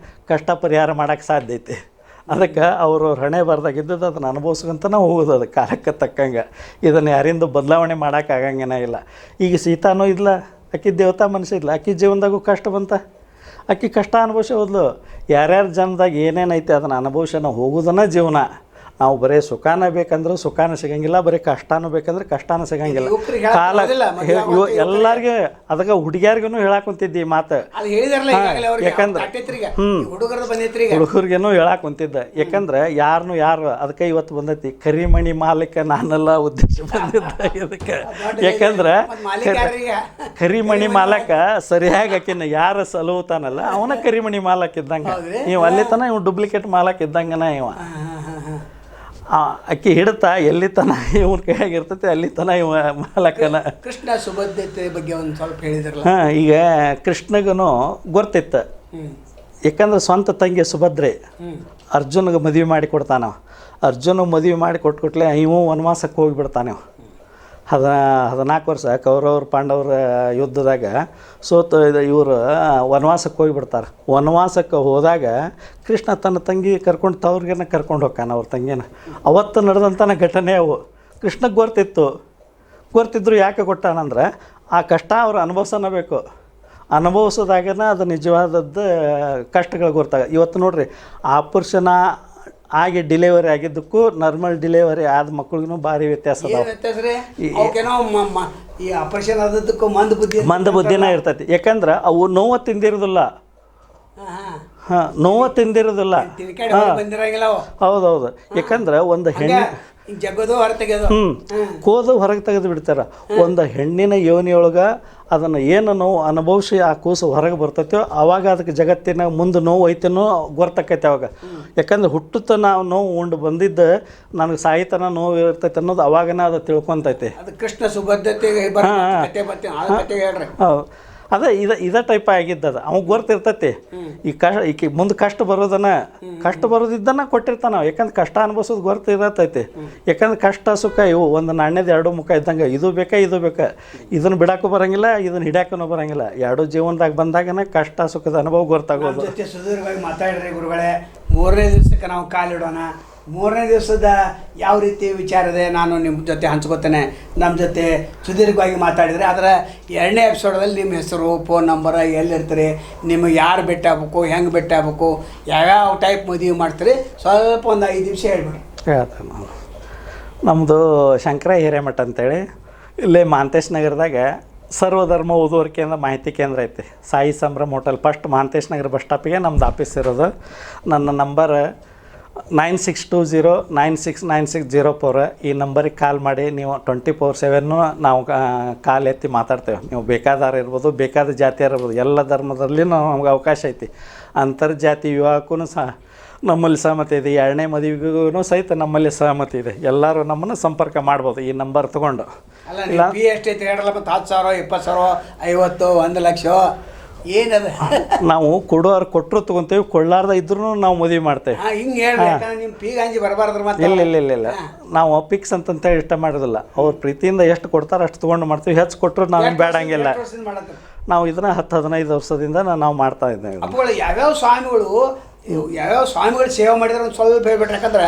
ಕಷ್ಟ ಪರಿಹಾರ ಮಾಡೋಕ್ಕೆ ಸಾಧ್ಯ ಐತಿ. ಅದಕ್ಕೆ ಅವರು ಹಣೆ ಬರ್ದಾಗಿದ್ದದ್ದು ಅದನ್ನು ಅನುಭವಿಸ್ಕೊಂತನೇ ಹೋಗೋದು. ಅದು ಕಾಲಕ್ಕೆ ತಕ್ಕಂಗೆ ಇದನ್ನು ಯಾರಿಂದ ಬದಲಾವಣೆ ಮಾಡೋಕ್ಕಾಗಂಗೇನೇ ಇಲ್ಲ. ಈಗ ಸೀತಾನೂ ಇಲ್ಲ, ಆಕೆ ದೇವತಾ ಮನುಷ್ಯ ಇಲ್ಲ, ಆಕೆ ಜೀವನದಾಗೂ ಕಷ್ಟ ಬಂತ, ಆಕೆ ಕಷ್ಟ ಅನುಭವಿಸಿ ಹೋದ್ಲು. ಯಾರ್ಯಾರ ಜನ್ಮದಾಗ ಏನೇನೈತೆ ಅದನ್ನು ಅನುಭವಿಸೋಣ ಹೋಗೋದನ್ನ ಜೀವನ. ನಾವು ಬರೀ ಸುಖಾನ ಬೇಕಂದ್ರೆ ಸುಖಾನ ಸಿಗಂಗಿಲ್ಲ, ಬರೀ ಕಷ್ಟನೂ ಬೇಕಂದ್ರೆ ಕಷ್ಟನೂ ಸಿಗಂಗಿಲ್ಲ. ಕಾಲ ಎಲ್ಲರಿಗೂ ಅದಕ್ಕೆ ಹುಡುಗಿಯಾರಿಗೂ ಹೇಳಾಕುಂತಿದ್ದಿ ಈ ಮಾತು. ಯಾಕಂದ್ರೆ ಹುಡುಗರಿಗೇನು ಹೇಳಾಕುಂತಿದ್ದ. ಯಾಕಂದ್ರೆ ಯಾರು ಅದಕ್ಕೆ ಇವತ್ತು ಬಂದೈತಿ ಕರಿಮಣಿ ಮಾಲೀಕ ನಾನೆಲ್ಲ ಉದ್ದೇಶ ಬಂದಿದ್ದ ಇದಕ್ಕೆ. ಯಾಕಂದ್ರೆ ಕರಿಮಣಿ ಮಾಲಕ ಸರಿಯಾಗಿ ಆಕಿನ ಯಾರು ಸಲುವುತ್ತಾನಲ್ಲ ಅವನ ಕರಿಮಣಿ ಮಾಲಕ್ ಇದ್ದಂಗೆ. ನೀವು ಅಲ್ಲಿ ತನ ಇವ್ ಡೂಪ್ಲಿಕೇಟ್ ಮಾಲಕ್ ಇದ್ದಂಗನ ಇವ. ಅಕ್ಕಿ ಹಿಡ್ತಾ ಎಲ್ಲಿ ತನ ಇವ್ನ ಕೈಯಾಗಿರ್ತೈತೆ ಅಲ್ಲಿ ತನ ಇವ ಮಾಲಕನ. ಕೃಷ್ಣ ಸುಭದ್ರತೆ ಬಗ್ಗೆ ಒಂದು ಸ್ವಲ್ಪ ಹೇಳಿದ್ರಲ್ಲ. ಈಗ ಕೃಷ್ಣಗನು ಗೊತ್ತಿತ್ತು. ಯಾಕಂದ್ರೆ ಸ್ವಂತ ತಂಗಿ ಸುಭದ್ರೆ ಅರ್ಜುನ್ಗೆ ಮದುವೆ ಮಾಡಿ ಕೊಡ್ತಾನ. ಅರ್ಜುನಿಗೆ ಮದುವೆ ಮಾಡಿ ಕೊಟ್ಕೊಟ್ಲೆ ಇವು ವನವಾಸಕ್ಕೆ ಹೋಗಿಬಿಡ್ತಾನೆ. 14 ವರ್ಷ ಕೌರವ್ರ ಪಾಂಡವರ ಯುದ್ಧದಾಗ ಸೋತು ಇವರು ವನವಾಸಕ್ಕೆ ಹೋಗಿಬಿಡ್ತಾರೆ. ವನವಾಸಕ್ಕೆ ಹೋದಾಗ ಕೃಷ್ಣ ತನ್ನ ತಂಗಿ ಕರ್ಕೊಂಡು ತವ್ರಿಗೇನ ಕರ್ಕೊಂಡು ಹೋಗ್ತಾನೆ ಅವ್ರ ತಂಗಿನ. ಅವತ್ತು ನಡೆದಂಥನ ಘಟನೆ ಅವು. ಕೃಷ್ಣಗೆ ಗೊತ್ತಿದ್ರು ಯಾಕೆ ಕೊಟ್ಟಾನಂದ್ರೆ ಆ ಕಷ್ಟ ಅವ್ರು ಅನುಭವಿಸಬೇಕು. ಅನುಭವಿಸೋದಾಗನ ಅದು ನಿಜವಾದದ್ದು ಕಷ್ಟಗಳು ಗೊತ್ತಾಗ. ಇವತ್ತು ನೋಡ್ರಿ ಆಪರೇಷನ್ ಆಗಿ ಡಿಲಿವರಿ ಆಗಿದ್ದಕ್ಕೂ ನಾರ್ಮಲ್ ಡಿಲಿವರಿ ಆದ ಮಕ್ಕಳಿಗೂ ಭಾರಿ ವ್ಯತ್ಯಾಸ ಈ ಆಪರೇಷನ್ ಆದದ್ದಕ್ಕೂ ಮಂದ ಬುದ್ಧಿನ ಇರ್ತೈತಿ. ಯಾಕಂದ್ರೆ ಅವು ನೋವು ತಿಂದಿರೋದಿಲ್ಲ. ನೋವು ತಿಂದಿರೋದಿಲ್ಲ. ಹೌದೌದು. ಯಾಕಂದ್ರೆ ಒಂದು ಹೆಣ್ಣು ಕೋದು ಹೊರಗೆ ತೆಗೆದು ಬಿಡ್ತಾರೆ. ಒಂದು ಹೆಣ್ಣಿನ ಯೋನಿಯೊಳಗೆ ಅದನ್ನು ಏನು ನೋವು ಅನುಭವಿಸಿ ಆ ಕೂಸು ಹೊರಗೆ ಬರ್ತೈತೋ ಅವಾಗ ಅದಕ್ಕೆ ಜಗತ್ತಿನ ಮುಂದೆ ನೋವು ಐತೆನೋ ಗೊತ್ತಕ್ಕೈತೆ ಅವಾಗ. ಯಾಕಂದ್ರೆ ಹುಟ್ಟುತನ ನೋವು ಉಂಡು ಬಂದಿದ್ದು ನನಗೆ ಸಾಯಿತನ ನೋವು ಇರ್ತೈತೆ ಅನ್ನೋದು ಅವಾಗನೇ ಅದು ತಿಳ್ಕೊತೈತೆ. ಕೃಷ್ಣ ಸುಭದ್ರತೆ ಹೌದು. ಅದೇ ಇದೇ ಟೈಪ್ ಆಗಿದ್ದದ. ಅವಾಗ ಗೊತ್ತಿರ್ತೈತಿ ಈಕೆ ಮುಂದೆ ಕಷ್ಟ ಬರೋದಿದ್ದನ್ನ ಕೊಟ್ಟಿರ್ತಾನ. ಯಾಕಂದ್ರೆ ಕಷ್ಟ ಅನುಭವಿಸೋದು ಗೊತ್ತಿರತೈತಿ. ಯಾಕಂದ್ರೆ ಕಷ್ಟ ಸುಖ ಇವು ಒಂದು ನಾಣ್ಯದ 2 ಮುಖ ಇದ್ದಂಗೆ. ಇದು ಬೇಕಾ ಇದನ್ನು ಬಿಡಕ್ಕೂ ಬರೋಂಗಿಲ್ಲ, ಇದನ್ನು ಹಿಡ್ಯಾಕೂ ಬರೋಂಗಿಲ್ಲ. 2 ಜೀವನದಾಗ ಬಂದಾಗನೇ ಕಷ್ಟ ಸುಖದ ಅನುಭವ ಗೊತ್ತಾಗೋದು. ಸುದೀರ್ಘವಾಗಿ ಮಾತಾಡ್ರಿ ಗುರುಗಳೇ. 3ನೇ ದಿವಸಕ್ಕೆ ನಾವು ಕಾಲಿಡೋಣ. 3ನೇ ದಿವಸದ ಯಾವ ರೀತಿ ವಿಚಾರ ಇದೆ ನಾನು ನಿಮ್ಮ ಜೊತೆ ಹಂಚ್ಕೋತೇನೆ. ನಮ್ಮ ಜೊತೆ ಸುದೀರ್ಘವಾಗಿ ಮಾತಾಡಿದರೆ ಅದರ 2ನೇ ಎಪಿಸೋಡಲ್ಲಿ ನಿಮ್ಮ ಹೆಸರು, ಫೋನ್ ನಂಬರ, ಎಲ್ಲಿರ್ತೀರಿ, ನಿಮಗೆ ಯಾರು ಭೇಟಿ ಆಗ್ಬೇಕು, ಹೆಂಗೆ ಭೇಟಿ ಆಗ್ಬೇಕು, ಯಾವ್ಯಾವ ಟೈಪ್ ಮದುವೆ ಮಾಡ್ತೀರಿ, ಸ್ವಲ್ಪ ಒಂದು 5 ನಿಮಿಷ ಹೇಳ್ಬಿಡಿ. ಹೇಳ್ತೇನೆ ನಾನು. ನಮ್ಮದು ಶಂಕರ ಹಿರೇಮಠ ಅಂತೇಳಿ ಇಲ್ಲೇ ಮಹಾಂತೇಶ್ ನಗರದಾಗ ಸರ್ವಧರ್ಮ ಓದುವರಿಕೆ ಕೇಂದ್ರ ಮಾಹಿತಿ ಕೇಂದ್ರ ಐತಿ. ಸಾಯಿ ಸಂಭ್ರಮ್ ಹೋಟೆಲ್ ಫಸ್ಟ್ ಮಹಾಂತೇಶ್ ನಗರ ಬಸ್ ಸ್ಟಾಪಿಗೆ ನಮ್ಮದು ಆಫೀಸ್ ಇರೋದು. ನನ್ನ ನಂಬರ್ 9620969604. ಈ ನಂಬರಿಗೆ ಕಾಲ್ ಮಾಡಿ ನೀವು 24/7 ನಾವು ಕಾಲ್ ಎತ್ತಿ ಮಾತಾಡ್ತೇವೆ. ನೀವು ಬೇಕಾದಾರ ಇರ್ಬೋದು, ಬೇಕಾದ ಜಾತಿಯರು ಇರ್ಬೋದು, ಎಲ್ಲ ಧರ್ಮದಲ್ಲಿ ನಮ್ಗೆ ಅವಕಾಶ ಐತಿ. ಅಂತರ್ಜಾತಿ ವಿವಾಹಕ್ಕೂ ಸಹ ನಮ್ಮಲ್ಲಿ ಸಹಮತಿ ಇದೆ. 2ನೇ ಮದುವೆಗೂ ಸಹಿತ ನಮ್ಮಲ್ಲಿ ಸಹಮತಿ ಇದೆ. ಎಲ್ಲರೂ ನಮ್ಮನ್ನು ಸಂಪರ್ಕ ಮಾಡ್ಬೋದು ಈ ನಂಬರ್ ತೊಗೊಂಡು. ಅಲ್ಲ ನೀವು ಪಿ ಎಷ್ಟೈತೆ ಹೇಳಲ್ಲ, ಮತ್ತು 10,000 20,000 50 1 ಲಕ್ಷ ಏನದ? ನಾವು ಕೊಡೋರು ಕೊಟ್ಟರು ತೊಗೊತೀವಿ, ಕೊಳ್ಳಾರ್ದ ಇದ್ರೂ ನಾವು ಮದುವೆ ಮಾಡ್ತೇವೆ. ಹಿಂಗೆ ಹೇಳ್ರಿ, ಯಾಕಂದ್ರೆ ನಿಮ್ಮ ಪೀಗೆ ಅಂಜಿ ಬರಬಾರ್ದ್ರ ಮತ್ತೆ. ಇಲ್ಲ ನಾವು ಫಿಕ್ಸ್ ಅಂತಂತೇಳಿ ಇಷ್ಟ ಮಾಡೋದಿಲ್ಲ. ಅವ್ರ ಪ್ರೀತಿಯಿಂದ ಎಷ್ಟು ಕೊಡ್ತಾರೆ ಅಷ್ಟು ತೊಗೊಂಡು ಮಾಡ್ತೀವಿ. ಹೆಚ್ಚು ಕೊಟ್ಟರು ನಾವೇನು ಬೇಡಂಗಿಲ್ಲ. ನಾವು ಇದನ್ನ 10-15 ವರ್ಷದಿಂದ ನಾವು ಮಾಡ್ತಾ ಇದ್ದೇವೆ. ಅಪ್ಪಗಳು ಯಾವ್ಯಾವ ಸ್ವಾಮಿಗಳು ಸೇವೆ ಮಾಡಿದ್ರೆ ಒಂದು ಸ್ವಲ್ಪ ಹೇಳ್ಬಿಟ್ರೆ, ಯಾಕಂದ್ರೆ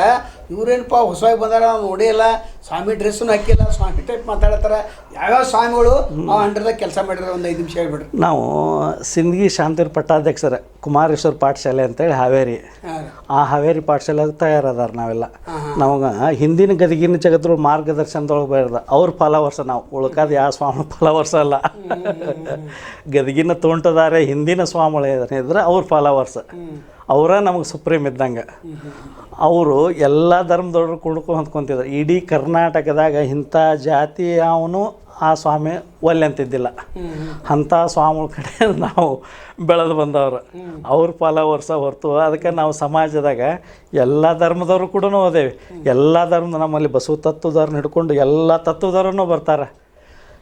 ಇವ್ರೇನಪ್ಪ ಹೊಸವಾಗಿ ಬಂದಾರ, ನಾವು ನೋಡಿಲ್ಲ, ಸ್ವಾಮಿ ಡ್ರೆಸ್ಸನ್ನು ಹಾಕಿಲ್ಲ, ಸ್ವಾಮಿ ಟೈಪ್ ಮಾತಾಡ್ತಾರೆ. ಯಾವ್ಯಾವ ಸ್ವಾಮಿಗಳು ನಾವು ಅಂಡರ್ದಾಗ ಕೆಲಸ ಮಾಡಿದ್ರೆ ಒಂದು 5 ನಿಮಿಷ ಹೇಳ್ಬಿಡ್ರಿ. ನಾವು ಸಿಂದಗಿ ಶಾಂತಿರ್ ಪಟ್ಟಾಧ್ಯಕ್ಷರ ಕುಮಾರೇಶ್ವರ ಪಾಠಶಾಲೆ ಅಂತೇಳಿ ಹಾವೇರಿ, ಆ ಹಾವೇರಿ ಪಾಠಶಾಲೆ ತಯಾರದಾರ ನಾವೆಲ್ಲ. ನಮಗೆ ಹಿಂದಿನ ಗದಗಿನ ಜಗದ್ರು ಮಾರ್ಗದರ್ಶನದೊಳಗೆ ಬರೋದ ಅವ್ರ ಫಾಲೋವರ್ಸ ನಾವು. ಉಳ್ಕಾದ ಯಾವ ಸ್ವಾಮಿ ಫಾಲೋವರ್ಸ ಅಲ್ಲ. ಗದಗಿನ ತೋಂಟದಾರೆ ಹಿಂದಿನ ಸ್ವಾಮಿಗಳು ಇದ್ರೆ ಅವ್ರ ಫಾಲೋವರ್ಸ್. ಅವರ ನಮಗೆ ಸುಪ್ರೀಂ ಇದ್ದಂಗೆ. ಅವರು ಎಲ್ಲ ಧರ್ಮದವ್ರು ಕುಡ್ಕೊಂಡು ಹೊಂದ್ಕೊತಿದ್ರು. ಇಡೀ ಕರ್ನಾಟಕದಾಗ ಇಂಥ ಜಾತಿ ಅವನು ಆ ಸ್ವಾಮಿ ಒಲ್ಲೆ ಅಂತಿದ್ದಿಲ್ಲ. ಅಂಥ ಸ್ವಾಮಿಗಳ ಕಡೆ ನಾವು ಬೆಳೆದು ಬಂದವರು. ಅವ್ರ ಫಾಲೋವರ್ಸ ಹೊರತು. ಅದಕ್ಕೆ ನಾವು ಸಮಾಜದಾಗ ಎಲ್ಲ ಧರ್ಮದವರು ಕೂಡ ಹೋದೇವಿ. ಎಲ್ಲ ಧರ್ಮದ ನಮ್ಮಲ್ಲಿ ಬಸವ ತತ್ವದವ್ರನ್ನ ಹಿಡ್ಕೊಂಡು ಎಲ್ಲ ತತ್ವದವ್ರೂ ಬರ್ತಾರೆ.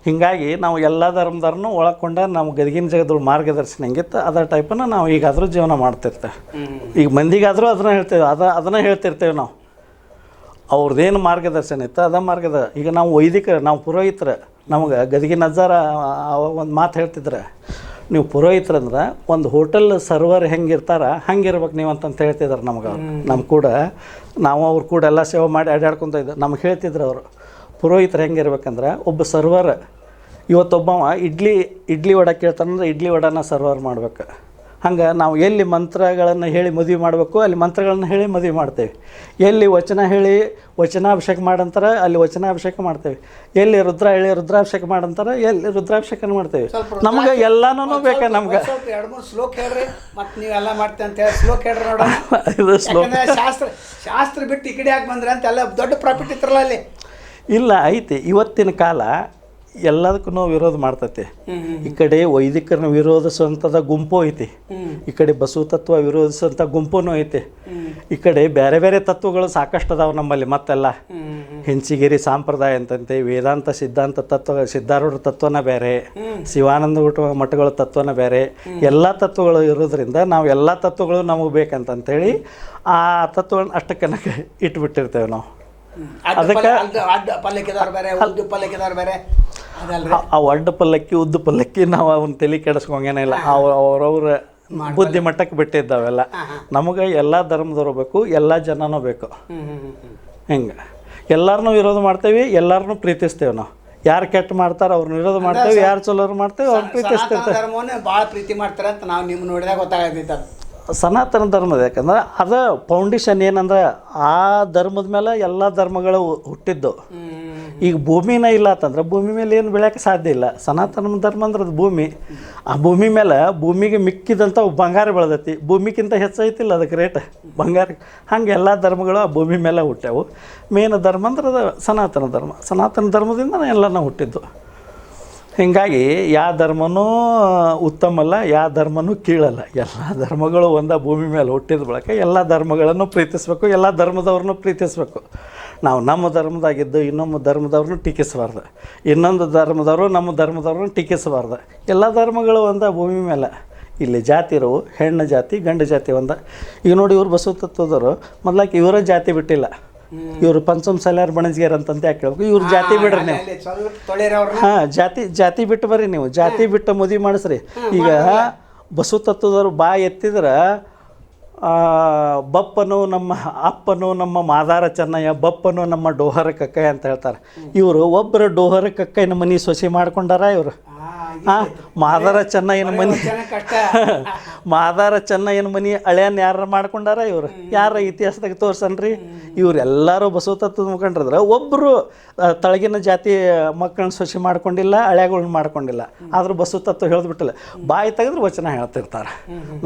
ಹೀಗಾಗಿ ನಾವು ಎಲ್ಲ ಧರ್ಮದವ್ರನ್ನೂ ಒಳಗೊಂಡು ನಾವು ಗದಗಿನ ಜಗದೊಳು ಮಾರ್ಗದರ್ಶನ ಹೆಂಗಿತ್ತು ಅದೇ ಟೈಪನ್ನು ನಾವು ಈಗಾದರೂ ಜೀವನ ಮಾಡ್ತಿರ್ತೇವೆ. ಈಗ ಮಂದಿಗಾದರೂ ಅದನ್ನು ಹೇಳ್ತೇವೆ, ಅದನ್ನು ಹೇಳ್ತಿರ್ತೇವೆ ನಾವು. ಅವ್ರದ್ದೇನು ಮಾರ್ಗದರ್ಶನ ಇತ್ತು ಅದ ಮಾರ್ಗದ. ಈಗ ನಾವು ವೈದಿಕರು, ನಾವು ಪುರೋಹಿತರು. ನಮಗೆ ಗದಗಿನ ಅಜ್ಜಾರ ಒಂದು ಮಾತು ಹೇಳ್ತಿದ್ರೆ, ನೀವು ಪುರೋಹಿತರಂದ್ರೆ ಒಂದು ಹೋಟೆಲ್ ಸರ್ವರ್ ಹೆಂಗಿರ್ತಾರ ಹಂಗಿರ್ಬೇಕು ನೀವು ಅಂತಂತ ಹೇಳ್ತಿದ್ದಾರೆ ನಮಗೆ. ಅವ್ರು ನಮ್ಮ ಕೂಡ ನಾವು ಅವ್ರ ಕೂಡ ಎಲ್ಲ ಸೇವೆ ಮಾಡಿ ಅಡ್ಡಾಡ್ಕೊತ ಇದ್ದ. ನಮ್ಗೆ ಹೇಳ್ತಿದ್ರು ಅವರು, ಪುರೋಹಿತರು ಹೆಂಗಿರ್ಬೇಕಂದ್ರೆ ಒಬ್ಬ ಸರ್ವರ್ ಇವತ್ತೊಬ್ಬವ ಇಡ್ಲಿ ವಡೆ ಕೇಳ್ತಾನಂದ್ರೆ ಇಡ್ಲಿ ವಡೆನ ಸರ್ವರ್ ಮಾಡ್ಬೇಕು. ಹಂಗೆ ನಾವು ಎಲ್ಲಿ ಮಂತ್ರಗಳನ್ನು ಹೇಳಿ ಮದುವೆ ಮಾಡಬೇಕು ಅಲ್ಲಿ ಮಂತ್ರಗಳನ್ನು ಹೇಳಿ ಮದುವೆ ಮಾಡ್ತೇವೆ. ಎಲ್ಲಿ ವಚನ ಹೇಳಿ ವಚನಾಭಿಷೇಕ ಮಾಡಂತಾರೆ ಅಲ್ಲಿ ವಚನಾಭಿಷೇಕ ಮಾಡ್ತೇವೆ. ಎಲ್ಲಿ ರುದ್ರ ಹೇಳಿ ರುದ್ರಾಭಿಷೇಕ ಮಾಡಂತಾರೆ ಎಲ್ಲಿ ರುದ್ರಾಭಿಷೇಕ ಮಾಡ್ತೇವೆ. ನಮ್ಗೆ ಎಲ್ಲಾನು ಬೇಕಾ ನಮ್ಗೆ. 2-3 ಶ್ಲೋಕ ಹೇಳ್ರಿ, ಮತ್ತು ನೀವೆಲ್ಲ ಮಾಡ್ತೇವೆ ಅಂತ ಹೇಳಿ ಶ್ಲೋಕ ಹೇಳ್ರಿ ನೋಡೋಣ. ಇದು ಶ್ಲೋಕ ಶಾಸ್ತ್ರ ಬಿಟ್ಟು ಈ ಕಡೆ ಯಾಕೆ ಬಂದ್ರೆ ಅಂತ ಎಲ್ಲ ದೊಡ್ಡ ಪ್ರಾಫಿಟ್ ಇತ್ರಲ್ಲ ಅಲ್ಲಿ. ಇಲ್ಲ ಐತಿ. ಇವತ್ತಿನ ಕಾಲ ಎಲ್ಲದಕ್ಕೂ ವಿರೋಧ ಮಾಡ್ತೈತಿ. ಈ ಕಡೆ ವೈದಿಕರನ್ನ ವಿರೋಧಿಸುವಂಥದ್ದು ಗುಂಪು ಐತಿ, ಈ ಕಡೆ ಬಸವ ತತ್ವ ವಿರೋಧಿಸುವಂಥ ಗುಂಪೂ ಐತಿ. ಈ ಕಡೆ ಬೇರೆ ಬೇರೆ ತತ್ವಗಳು ಸಾಕಷ್ಟು ಅದಾವೆ ನಮ್ಮಲ್ಲಿ. ಮತ್ತೆಲ್ಲ ಹೆಂಚಿಗಿರಿ ಸಂಪ್ರದಾಯ ಅಂತಂತೆ, ವೇದಾಂತ ಸಿದ್ಧಾಂತ ತತ್ವ, ಸಿದ್ಧಾರೂಢ ತತ್ವನ ಬೇರೆ, ಶಿವಾನಂದ ಮಠಗಳ ತತ್ವನ ಬೇರೆ, ಎಲ್ಲ ತತ್ವಗಳು ಇರೋದ್ರಿಂದ ನಾವು ಎಲ್ಲ ತತ್ವಗಳು ನಮಗೆ ಬೇಕಂತಂತೇಳಿ ಆ ತತ್ವಗಳನ್ನ ಅಷ್ಟಕ್ಕನಕ್ಕೆ ಇಟ್ಬಿಟ್ಟಿರ್ತೇವೆ ನಾವು. ಅದಕ್ಕೆ ಅವು ಅಡ್ಡ ಪಲ್ಲಕ್ಕಿ ಉದ್ದು ಪಲ್ಲಕ್ಕಿ ನಾವು ಅವನ್ನ ತಲೆ ಕೆಡಿಸ್ಕೊಂಗೇನಿಲ್ಲ. ಅವ್ರವ್ರ ಬುದ್ಧಿ ಮಟ್ಟಕ್ಕೆ ಬಿಟ್ಟಿದ್ದಾವೆಲ್ಲ. ನಮಗೆ ಎಲ್ಲ ಧರ್ಮದವ್ರು ಬೇಕು, ಎಲ್ಲ ಜನನೂ ಬೇಕು. ಹಿಂಗೆ ಎಲ್ಲರನ್ನೂ ವಿರೋಧ ಮಾಡ್ತೇವೆ, ಎಲ್ಲರನ್ನೂ ಪ್ರೀತಿಸ್ತೇವೆ ನಾವು. ಯಾರು ಕೆಟ್ಟ ಮಾಡ್ತಾರೆ ಅವ್ರನ್ನ ವಿರೋಧ ಮಾಡ್ತೇವೆ, ಯಾರು ಚಲೋರು ಮಾಡ್ತೇವೆ ಅವ್ರನ್ನ ಪ್ರೀತಿಸ್ತಿರ್ತೇವೆ. ಧರ್ಮವನ್ನೇ ಭಾಳ ಪ್ರೀತಿ ಮಾಡ್ತಾರೆ ಅಂತ ನಾವು ನಿಮ್ಮ ನೋಡಿದಾಗ ಗೊತ್ತಾಗೈತೆ. ಸನಾತನ ಧರ್ಮದ ಯಾಕಂದ್ರೆ ಅದು ಫೌಂಡೇಶನ್ ಏನಂದ್ರೆ ಆ ಧರ್ಮದ ಮೇಲೆ ಎಲ್ಲ ಧರ್ಮಗಳು ಹುಟ್ಟಿದ್ದು. ಈಗ ಭೂಮಿನೇ ಇಲ್ಲ ಅಂತಂದ್ರೆ ಭೂಮಿ ಮೇಲೆ ಏನು ಬೆಳೆಯೋಕ್ಕೆ ಸಾಧ್ಯ ಇಲ್ಲ. ಸನಾತನ ಧರ್ಮ ಅಂದ್ರೆ ಅದು ಭೂಮಿ. ಆ ಭೂಮಿ ಮೇಲೆ ಭೂಮಿಗೆ ಮಿಕ್ಕಿದಂಥ ಬಂಗಾರ ಬೆಳೆದೈತಿ. ಭೂಮಿಗಿಂತ ಹೆಚ್ಚೈತಿಲ್ಲ ಅದಕ್ಕೆ ರೇಟ್ ಬಂಗಾರ. ಹಂಗೆ ಎಲ್ಲ ಧರ್ಮಗಳು ಆ ಭೂಮಿ ಮೇಲೆ ಹುಟ್ಟ್ಯಾವು. ಮೇನ್ ಧರ್ಮ ಅಂದ್ರೆ ಅದು ಸನಾತನ ಧರ್ಮ. ಸನಾತನ ಧರ್ಮದಿಂದ ಎಲ್ಲನೂ ಹುಟ್ಟಿದ್ದು. ಹೀಗಾಗಿ ಯಾವ ಧರ್ಮನೂ ಉತ್ತಮ ಅಲ್ಲ, ಯಾವ ಧರ್ಮನೂ ಕೀಳಲ್ಲ. ಎಲ್ಲ ಧರ್ಮಗಳು ಒಂದೇ ಭೂಮಿ ಮೇಲೆ ಹುಟ್ಟಿದ ಬಳಕ ಎಲ್ಲ ಧರ್ಮಗಳನ್ನು ಪ್ರೀತಿಸಬೇಕು, ಎಲ್ಲ ಧರ್ಮದವ್ರನ್ನೂ ಪ್ರೀತಿಸಬೇಕು. ನಾವು ನಮ್ಮ ಧರ್ಮದಾಗಿದ್ದು ಇನ್ನೊಂದು ಧರ್ಮದವ್ರನ್ನೂ ಟೀಕಿಸಬಾರ್ದು, ಇನ್ನೊಂದು ಧರ್ಮದವರು ನಮ್ಮ ಧರ್ಮದವ್ರನ್ನ ಟೀಕಿಸಬಾರ್ದು. ಎಲ್ಲ ಧರ್ಮಗಳು ಒಂದೇ ಭೂಮಿ ಮೇಲೆ. ಇಲ್ಲಿ ಜಾತಿ ಇರೋವು ಹೆಣ್ಣು ಜಾತಿ ಗಂಡು ಜಾತಿ ಒಂದ. ಈಗ ನೋಡಿ ಇವ್ರು ಬಸವ ತತ್ವದವರು ಮೊದ್ಲಾಕಿ ಇವರ ಜಾತಿ ಬಿಟ್ಟಿಲ್ಲ. ಇವರು ಪಂಚಮ ಸಲ್ಯಾರ್ ಬಣಜ್ಗೇರ್ ಅಂತಂತ ಯಾಕೆ ಹೇಳ್ಬೇಕು. ಇವ್ರ ಜಾತಿ ಬಿಡ್ರಿ ನೀವು. ಜಾತಿ ಬಿಟ್ಟು ಬರ್ರಿ ನೀವು. ಜಾತಿ ಬಿಟ್ಟು ಮದುವೆ ಮಾಡಿಸ್ರಿ. ಈಗ ಬಸವ ತತ್ವದವ್ರು ಎತ್ತಿದ್ರೆ ಬಪ್ಪನು ನಮ್ಮ ಅಪ್ಪನು ನಮ್ಮ ಮಾದಾರ ಚೆನ್ನಯ್ಯ, ಬಪ್ಪನು ನಮ್ಮ ಡೋಹರ ಕಕ್ಕಯ್ಯ ಅಂತ ಹೇಳ್ತಾರೆ. ಇವರು ಒಬ್ಬರು ಡೋಹರ ಕಕ್ಕಯ್ಯನ ಮನೆ ಸೊಸೆ ಮಾಡ್ಕೊಂಡಾರ. ಇವರು ಮಾದಾರ ಚೆನ್ನಯ್ಯನ ಮನೆ ಮಾದಾರ ಚೆನ್ನಯ್ಯನ ಮನೆ ಹಳೆಯನ್ನ ಯಾರು ಮಾಡ್ಕೊಂಡಾರ. ಇವರು ಯಾರ ಇತಿಹಾಸದಾಗ ತೋರ್ಸನ್ರಿ. ಇವರೆಲ್ಲರೂ ಬಸವ ತತ್ವದ ಮುಖಂಡ್ರದ್ರೆ ಒಬ್ಬರು ತಳಗಿನ ಜಾತಿ ಮಕ್ಕಳನ್ನ ಸೊಸೆ ಮಾಡ್ಕೊಂಡಿಲ್ಲ, ಹಳೆಗಳನ್ನ ಮಾಡ್ಕೊಂಡಿಲ್ಲ. ಆದರೂ ಬಸವ ತತ್ವ ಹೇಳಿದ್ಬಿಟ್ಟಿಲ್ಲ. ಬಾಯಿ ತೆಗೆದ್ರೆ ವಚನ ಹೇಳ್ತಿರ್ತಾರೆ.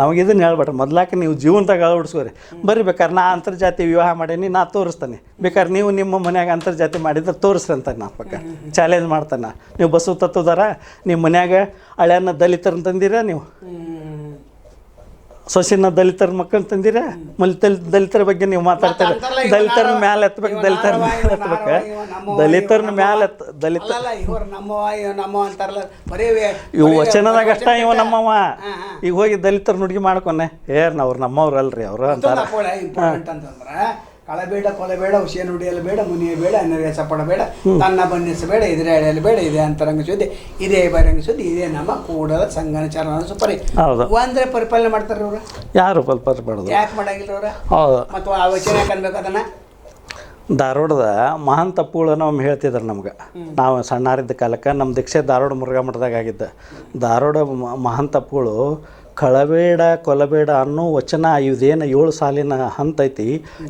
ನಮಗೆ ಇದನ್ನು ಹೇಳ್ಬೇಡ್ರಿ. ಮೊದ್ಲಾಕೆ ನೀವು ಜೀವನದಾಗ ಅಳವಡಿಸ್ಕೋರಿ. ಬರ್ರಿ ಬೇಕಾದ್ರೆ ನಾ ಅಂತರ್ಜಾತಿ ವಿವಾಹ ಮಾಡೀನಿ, ನಾ ತೋರಿಸ್ತಾನೆ. ಬೇಕಾದ್ರೆ ನೀವು ನಿಮ್ಮ ಮನ್ಯಾಗ ಅಂತರ್ಜಾತಿ ಮಾಡಿದ್ರೆ ತೋರಿಸ್ರಿ ಅಂತ ನಾ ಪಕ್ಕ ಚಾಲೆಂಜ್ ಮಾಡ್ತಾನೆ. ನೀವು ಬಸವ ತತ್ವದಾರ ನಿಮ್ಮ ಮನ್ಯಾಗ ಹಳೆಯನ್ನ ದಲಿತರನ್ನ ತಂದಿರ ನೀವು. ಸೊಸಿನ ದಲಿತರ ಮಕ್ಕಳು ತಂದಿರ ದಲಿತರ ಬಗ್ಗೆ ನೀವು ಮಾತಾಡ್ತಾರೆ. ದಲಿತರ ಮ್ಯಾಲೆ ಎತ್ತಬೇಕು, ದಲಿತರ ಮ್ಯಾಲೆ ಎತ್ತಬೇಕು, ದಲಿತರನ್ನ ಮ್ಯಾಲೆ ದಲಿತ ನಮ್ಮ ಅಂತಾರಲ್ಲ ಬರೀ ಇವು ವಚನದಾಗ ಅಷ್ಟ ಇವ ನಮ್ಮವ. ಈಗ ಹೋಗಿ ದಲಿತರ ನುಡ್ಗಿ ಮಾಡ್ಕೊನೆ ಅವ್ರು ನಮ್ಮವ್ರಲ್ರಿ ಅವರು ಅಂತಾರ. ಇಂಪಾರ್ಟೆಂಟ್ ಅಂತಂದ್ರೆ ಕಳಬೇಡ ಕೊಲೆಬೇಡ ಹುಷಿಯ ನುಡಿಯಲು ಬೇಡ ಮುನಿಯ ಬೇಡ ಅನ್ನರಿಗೆ ಸಪಡಬೇಡ ತನ್ನ ಬನ್ನಿಸಬೇಡ ಇದ್ರೆ ಎಳೆಯಲು ಬೇಡ ಇದೆ ಅಂತರಂಗ ಸುದ್ದಿ ಇದೇ ಬರಂಗ ಸುದ್ದಿ ಇದೇ ನಮ್ಮ ಕೂಡಲ ಸಂಗನ ಚರಣ ಸುಪರಿ. ಹೌದು ಅಂದ್ರೆ ಪರಿಪಾಲನೆ ಮಾಡ್ತಾರೆ ಅವ್ರು ಯಾರು ಪರಿಪಾಲನೆ ಮಾಡೋದು ಯಾಕೆ ಮಾಡಂಗಿಲ್ಲ ಅವ್ರ? ಹೌದು. ಮತ್ತು ಆ ವಚನ ಯಾಕೆ ಅನ್ಬೇಕು ಅದನ್ನ? ಧಾರವಾಡದ ಮಹಾನ್ ತಪ್ಪುಗಳನ್ನು ಒಮ್ಮೆ ಹೇಳ್ತಿದ್ರು ನಮ್ಗೆ. ನಾವು ಸಣ್ಣಾರಿದ್ದ ಕಾಲಕ್ಕೆ ನಮ್ಮ ದೀಕ್ಷೆ ಧಾರವಾಡ ಮುರುಘಾ ಮಠದಾಗ ಆಗಿದ್ದ. ಧಾರವಾಡ ಮಹಾನ್ ತಪ್ಪುಗಳು ಕಳಬೇಡ ಕೊಲಬೇಡ ಅನ್ನೋ ವಚನ ಇದೇನು 7 ಸಾಲಿನ ಹಂತ ಐತಿ.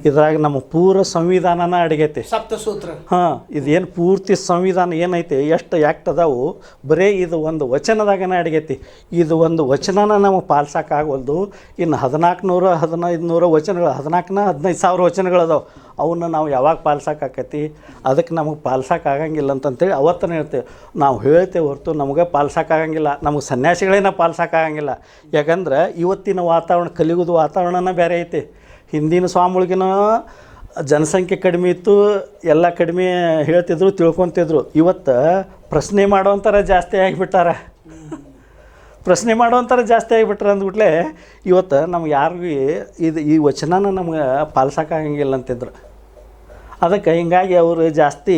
ಇದ್ರಾಗ ನಮ್ಮ ಪೂರ ಸಂವಿಧಾನನ ಅಡಗೈತಿ. ಸಪ್ತಸೂತ್ರ. ಹಾಂ, ಇದೇನು ಪೂರ್ತಿ ಸಂವಿಧಾನ ಏನೈತಿ, ಎಷ್ಟು ಆ್ಯಕ್ಟ್ ಅದಾವು, ಬರೀ ಇದು ಒಂದು ವಚನದಾಗನೇ ಅಡಗೈತಿ. ಇದು ಒಂದು ವಚನನ ನಮಗೆ ಪಾಲ್ಸೋಕ್ಕಾಗವಲ್ದು. ಇನ್ನು 1400 1500 ವಚನಗಳು, 14,000-15,000 ವಚನಗಳು ಅದಾವೆ. ಅವನ್ನ ನಾವು ಯಾವಾಗ ಪಾಲ್ಸೋಕ್ಕಾಕೈತಿ? ಅದಕ್ಕೆ ನಮಗೆ ಪಾಲ್ಸೋಕ್ಕಾಗಂಗಿಲ್ಲ ಅಂತಂತೇಳಿ ಅವತ್ತನೇ ಹೇಳ್ತೇವೆ. ನಾವು ಹೇಳ್ತೇವೆ ಹೊರತು ನಮಗೆ ಪಾಲ್ಸೋಕ್ಕಾಗಂಗಿಲ್ಲ. ನಮಗೆ ಸನ್ಯಾಸಿಗಳೇನ ಪಾಲ್ಸೋಕ್ಕಾಗಂಗಿಲ್ಲ. ಯಾಕಂದ್ರೆ ಇವತ್ತಿನ ವಾತಾವರಣ, ಕಲಿಯುಗದ ವಾತಾವರಣನ ಬೇರೆ ಐತಿ. ಹಿಂದಿನ ಸ್ವಾಮಿಗಳಿಗಿನ ಜನಸಂಖ್ಯೆ ಕಡಿಮೆ ಇತ್ತು, ಎಲ್ಲ ಕಡಿಮೆ ಹೇಳ್ತಿದ್ರು, ತಿಳ್ಕೊತಿದ್ರು. ಇವತ್ತು ಪ್ರಶ್ನೆ ಮಾಡೋವಂಥರ ಜಾಸ್ತಿ ಆಗಿಬಿಟ್ಟಾರ. ಪ್ರಶ್ನೆ ಮಾಡೋವಂಥರ ಜಾಸ್ತಿ ಆಗಿಬಿಟ್ರೆ ಅಂದ್ಬಿಟ್ಲೆ ಇವತ್ತು ನಮ್ಗೆ ಯಾರಿಗೂ ಈ ವಚನನ ನಮ್ಗೆ ಪಾಲ್ಸೋಕ್ಕಾಗಂಗಿಲ್ಲ ಅಂತಿದ್ರು. ಅದಕ್ಕೆ ಹಿಂಗಾಗಿ ಅವರು ಜಾಸ್ತಿ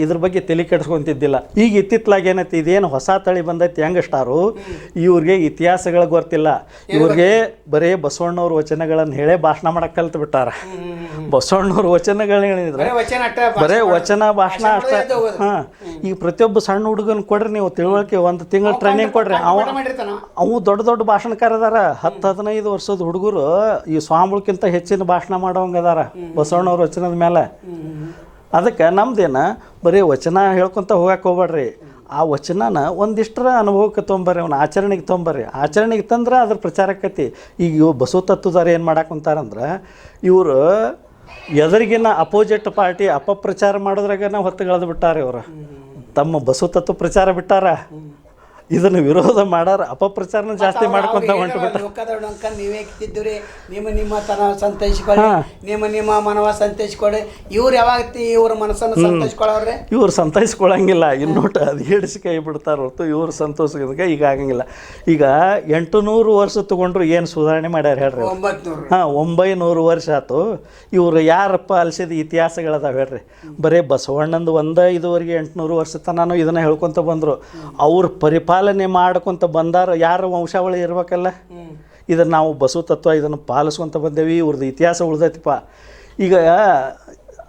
ಇದ್ರ ಬಗ್ಗೆ ತಲೆ ಕೆಡಿಸ್ಕೊತಿದ್ದಿಲ್ಲ. ಈಗ ಇತ್ತಿತ್ತಲಾಗ ಏನೈತಿ, ಇದೇನು ಹೊಸ ತಳಿ ಬಂದೈತಿ ಯಂಗ್ಸ್ಟಾರು, ಇವ್ರಿಗೆ ಇತಿಹಾಸಗಳು ಗೊತ್ತಿಲ್ಲ. ಇವ್ರಿಗೆ ಬರೀ ಬಸವಣ್ಣವ್ರ ವಚನಗಳನ್ನು ಹೇಳೇ ಭಾಷಣ ಮಾಡಕ್ಕೆ ಕಲ್ತು ಬಿಟ್ಟಾರ. ಬಸವಣ್ಣವ್ರ ವಚನಗಳು ಹೇಳಿದ್ರೆ ಬರೀ ವಚನ ಭಾಷಣ ಅಷ್ಟೇ. ಹಾಂ, ಈಗ ಪ್ರತಿಯೊಬ್ಬ ಸಣ್ಣ ಹುಡುಗನ ಕೊಡ್ರಿ ನೀವು ತಿಳುವಳಿಕೆ, 1 ತಿಂಗಳ ಟ್ರೈನಿಂಗ್ ಕೊಡ್ರಿ. ಅವು ದೊಡ್ಡ ದೊಡ್ಡ ಭಾಷಣಕಾರ ಅದಾರ. 10-15 ವರ್ಷದ ಹುಡುಗರು ಈ ಸ್ವಾಮಿಗಿಂತ ಹೆಚ್ಚಿನ ಭಾಷಣ ಮಾಡೋಂಗೆ ಅದಾರ ಬಸವಣ್ಣವ್ರ ವಚನದ ಮೇಲೆ. ಅದಕ್ಕೆ ನಮ್ದೇನ ಬರೀ ವಚನ ಹೇಳ್ಕೊತ ಹೋಗಕ್ಕೆ ಹೋಗ್ಬೇಡ್ರಿ. ಆ ವಚನನ ಒಂದಿಷ್ಟರ ಅನುಭವಕ್ಕೆ ತೊಗೊಂಬರ್ರಿ, ಅವನ ಆಚರಣೆಗೆ ತೊಗೊಂಬರ್ರಿ. ಆಚರಣೆಗೆ ತಂದ್ರೆ ಅದ್ರ ಪ್ರಚಾರಕ್ಕೈತಿ. ಈಗ ಇವು ಬಸವ ತತ್ವದಾರ ಏನು ಮಾಡಾಕುಂತಾರಂದ್ರೆ, ಇವರು ಎದುರಿಗಿನ ಅಪೋಸಿಟ್ ಪಾರ್ಟಿ ಅಪಪ್ರಚಾರ ಮಾಡೋದ್ರಾಗ ಹೊತ್ತುಗಳದು ಬಿಟ್ಟಾರ. ಇವರು ತಮ್ಮ ಬಸವ ತತ್ವ ಪ್ರಚಾರ ಬಿಟ್ಟಾರ. ಇದನ್ನು ವಿರೋಧ ಮಾಡಾರ ಅಪಪ್ರಚಾರನ ಜಾಸ್ತಿ ಮಾಡ್ಕೊಂತ ಹೊಂಟುಬಿಟ್ಟ. ನೀವೇ ಕಿತ್ತಿದ್ರಿ, ನಿಮ್ಮ ತನ ಸಂತೈಸ್ಕೊಳ್ಳಿ, ನಿಮ್ಮ ಮನವ ಸಂತೈಸ್ಕೊಳ್ಳಿ. ಇವ್ರು ಯಾವಾಗ ಇವ್ರ ಮನಸ್ಸನ್ನು ಸಂತೈಸ್ಕೊಳ್ಳೋವ್ರೆ? ಇವ್ರು ಸಂತೈಸ್ಕೊಳಂಗಿಲ್ಲ. ಇನ್ನೊಟ್ಟು ಅದು ಹಿಡಿಸಿ ಕೈ ಬಿಡ್ತಾರ ಹೊರತು ಇವ್ರು ಸಂತೋಷಕ್ಕೆ ಈಗ ಆಗಂಗಿಲ್ಲ. ಈಗ 800 ವರ್ಷ ತೊಗೊಂಡ್ರು ಏನು ಸುಧಾರಣೆ ಮಾಡ್ಯಾರ ಹೇಳ್ರಿ? 900 ವರ್ಷ ಆಯ್ತು. ಇವ್ರು ಯಾರಪ್ಪ ಅಲ್ಸಿದ ಇತಿಹಾಸಗಳದಾವ ಹೇಳ್ರಿ? ಬರೀ ಬಸವಣ್ಣಂದು ಇದುವರೆಗೆ 800 ವರ್ಷ ತನೂ ಇದನ್ನು ಹೇಳ್ಕೊತ ಬಂದರು. ಅವ್ರ ಪಾಲನೆ ಮಾಡ್ಕೊತ ಬಂದಾರ. ಯಾರು ವಂಶಾವಳಿ ಇರ್ಬೇಕಲ್ಲ. ಇದನ್ನು ನಾವು ಬಸವ ತತ್ವ ಇದನ್ನು ಪಾಲಿಸ್ಕೊತ ಬಂದೇವಿ. ಇವ್ರದ್ದು ಇತಿಹಾಸ ಉಳ್ದೈತಿಪ್ಪ. ಈಗ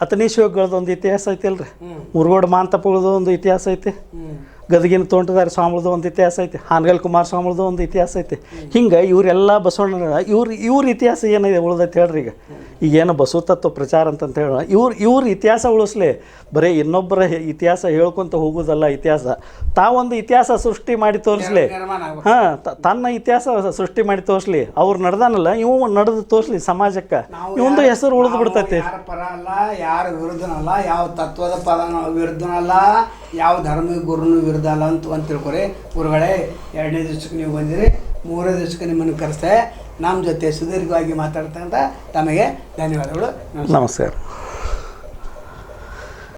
ಅತನೀಶ್ವರಗಳದ್ದು ಒಂದು ಇತಿಹಾಸ ಐತಿ ಅಲ್ರಿ, ಮುರುಗೋಡು ಮಾಂತಪ್ಪಗಳದ್ದು ಒಂದು ಇತಿಹಾಸ ಐತಿ, ಗದಗಿನ ತೋಂಟದಾರಿ ಸ್ವಾಮಿಗಳದ್ದು ಒಂದು ಇತಿಹಾಸ ಐತಿ, ಹಾನಗಲ್ ಕುಮಾರ ಸ್ವಾಮಿಗಳದ್ದು ಒಂದು ಇತಿಹಾಸ ಐತಿ. ಹಿಂಗೆ ಇವರೆಲ್ಲ ಬಸವಣ್ಣ ಇವ್ರ ಇತಿಹಾಸ ಏನಿದೆ ಉಳ್ದೈತಿ ಹೇಳ್ರಿ? ಈಗೇನು ಬಸವ ತತ್ವ ಪ್ರಚಾರ ಅಂತಂತ ಹೇಳೋಣ, ಇವ್ರ ಇತಿಹಾಸ ಉಳಿಸ್ಲಿ. ಬರೀ ಇನ್ನೊಬ್ಬರ ಇತಿಹಾಸ ಹೇಳ್ಕೊತ ಹೋಗೋದಲ್ಲ. ಇತಿಹಾಸ ತಾವೊಂದು ಇತಿಹಾಸ ಸೃಷ್ಟಿ ಮಾಡಿ ತೋರಿಸ್ಲಿ. ಹಾಂ, ತನ್ನ ಇತಿಹಾಸ ಸೃಷ್ಟಿ ಮಾಡಿ ತೋರಿಸ್ಲಿ. ಅವ್ರು ನಡೆದಾನಲ್ಲ, ಇವು ನಡೆದು ತೋರಿಸ್ಲಿ ಸಮಾಜಕ್ಕೆ. ಇವಂದು ಹೆಸರು ಉಳಿದು ಬಿಡ್ತೈತಿ. ಯಾರ ಪರ ಅಲ್ಲ, ಯಾರ ವಿರುದ್ಧನಲ್ಲ, ಯಾವ ತತ್ವದ ಪದನ ವಿರುದ್ಧನಲ್ಲ, ಯಾವ ಧರ್ಮ ಗುರುನು ವಿರುದ್ಧ ಅಲ್ಲ ಅಂತ ತಿಳ್ಕೊರಿ. ಗುರುಗಳೇ, 2ನೇ ದಿವಸಕ್ಕೆ ನೀವು ಬಂದಿರಿ, 3ನೇ ದಿವಸಕ್ಕೆ ನಿಮ್ಮನ್ನು ಕರೆಸ್ತೆ ನಮ್ಮ ಜೊತೆ ಸುದೀರ್ಘವಾಗಿ ಮಾತಾಡ್ತಕ್ಕಂಥ ತಮಗೆ ಧನ್ಯವಾದಗಳು. ನಮಸ್ಕಾರ.